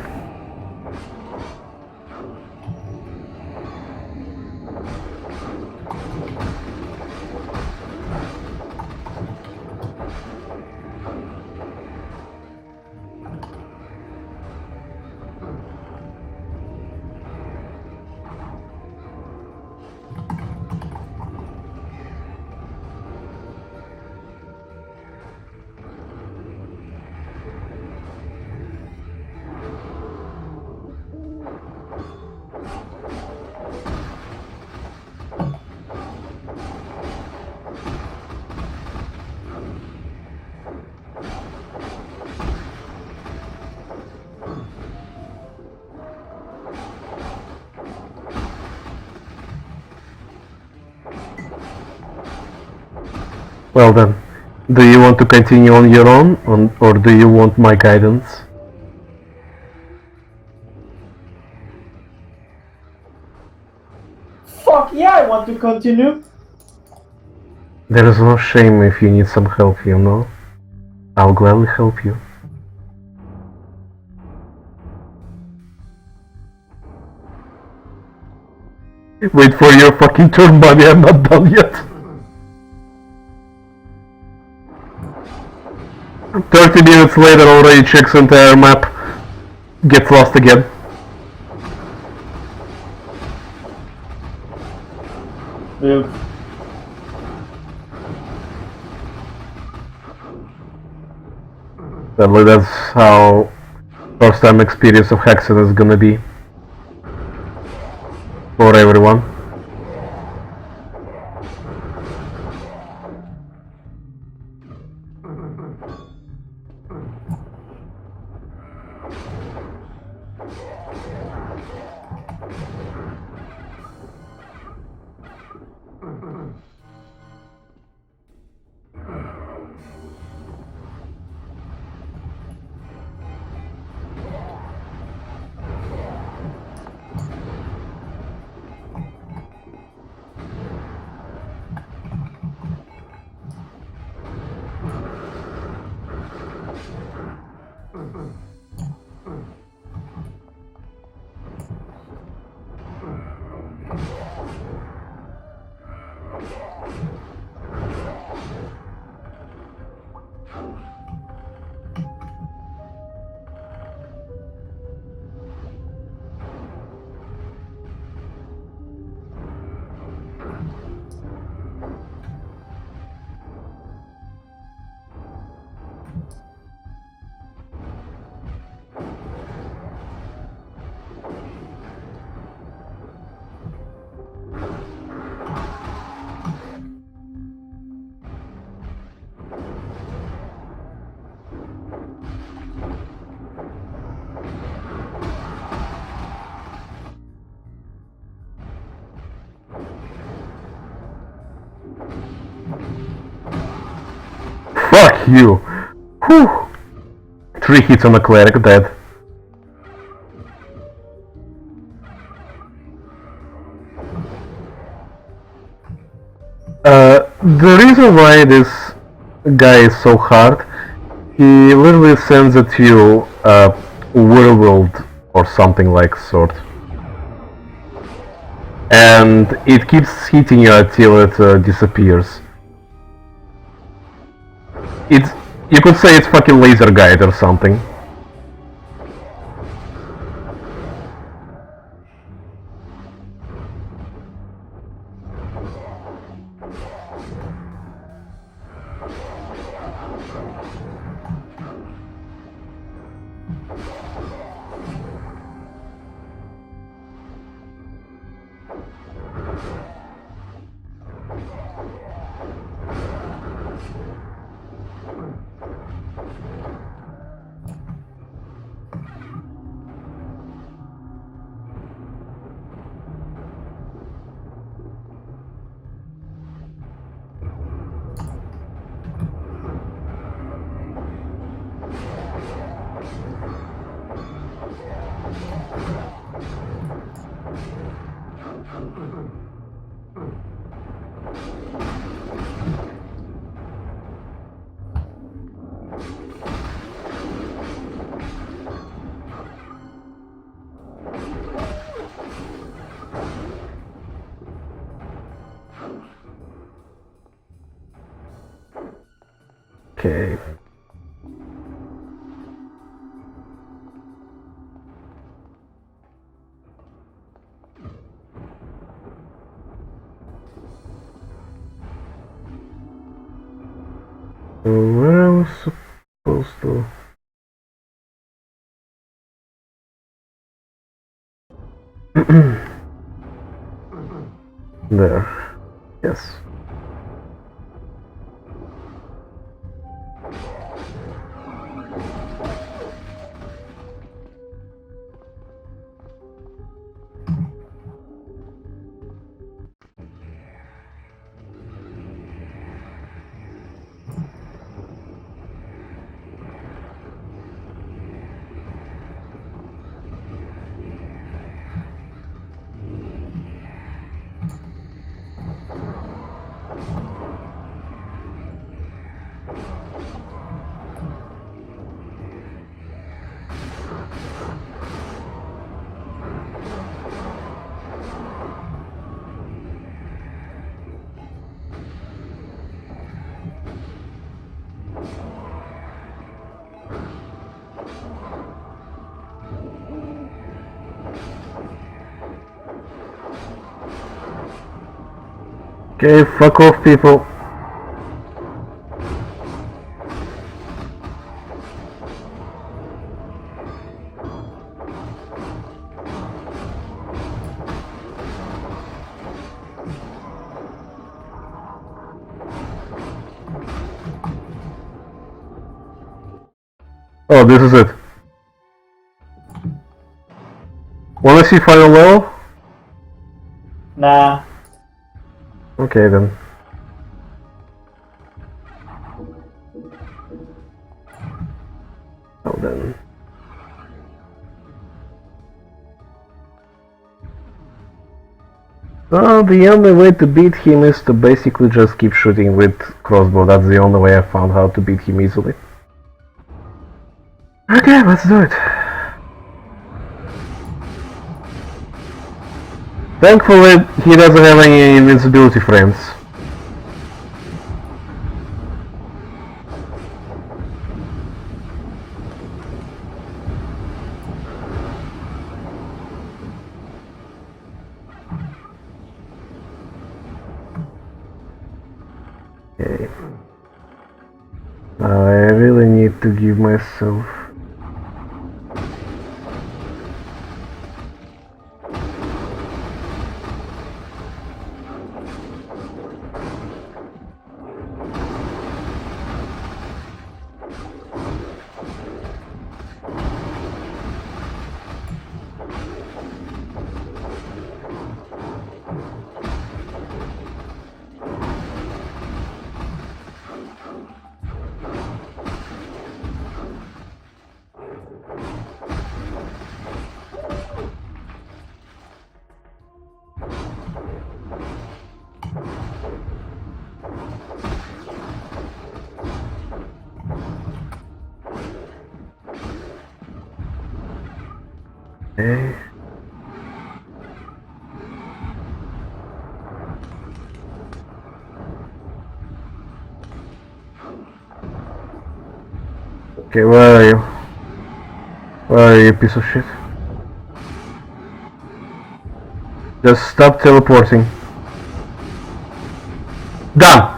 Well then, do you want to continue on your own, or do you want my guidance? Fuck yeah, I want to continue. There is no shame if you need some help, you know? I'll gladly help you. Wait for your fucking turn, buddy, I'm not done yet. 30 minutes later already checks entire map, gets lost again. Yep. Sadly, that's how first time experience of Hexen is gonna be. For everyone. you. Whew. 3 hits on a cleric, dead. The reason why this guy is so hard, he literally sends at you a whirlwind or something like sort. And it keeps hitting you until it disappears. You could say it's fucking laser guide or something. Okay. Where I was supposed to... There. Yes. Okay, fuck off, people. Oh, this is it. Wanna see final level? Nah. Okay then. Oh then. Well, the only way to beat him is to basically just keep shooting with crossbow. That's the only way I found how to beat him easily. Okay, let's do it. Thankfully, he doesn't have any invincibility frames. Okay. I really need to give myself... Okay. Okay, where are you? Where are you, piece of shit? Just stop teleporting. Done!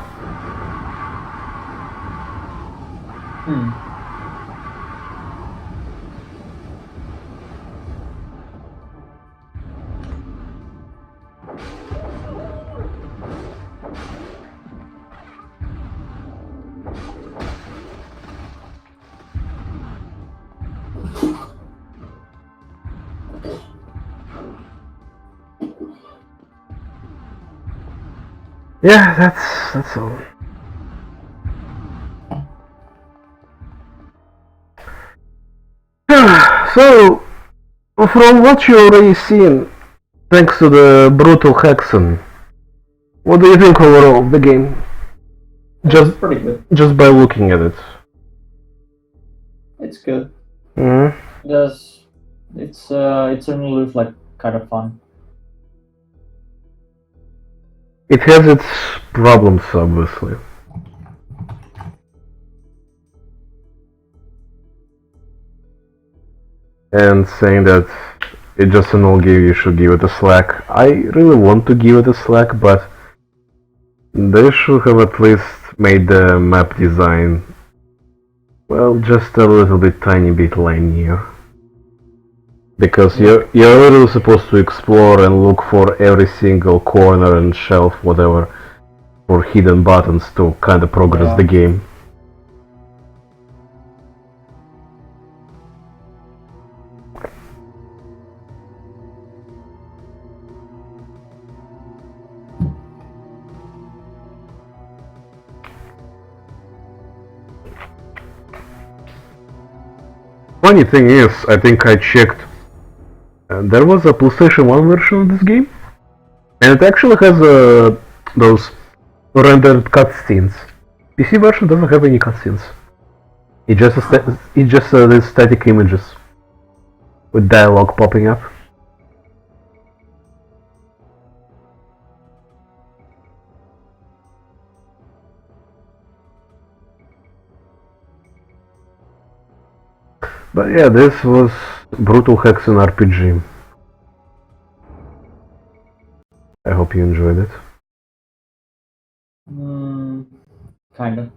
Yeah, that's all. So, from what you already seen, thanks to the Brutal Hexen, what do you think overall of the game? It's pretty good. Just by looking at it. It's good. Mm-hmm. Yes, it certainly looks like kind of fun. It has its problems, obviously. And saying that it's just an old game, you should give it a slack. I really want to give it a slack, but they should have at least made the map design, well, just a little bit, tiny bit linear. Because you're literally supposed to explore and look for every single corner and shelf, whatever, for hidden buttons to kind of progress the game. Funny thing is, I think I checked, there was a PlayStation 1 version of this game, and it actually has those rendered cutscenes. PC version doesn't have any cutscenes. It just these static images with dialogue popping up. But yeah, this was Brutal Hexen RPG. I hope you enjoyed it. Kinda.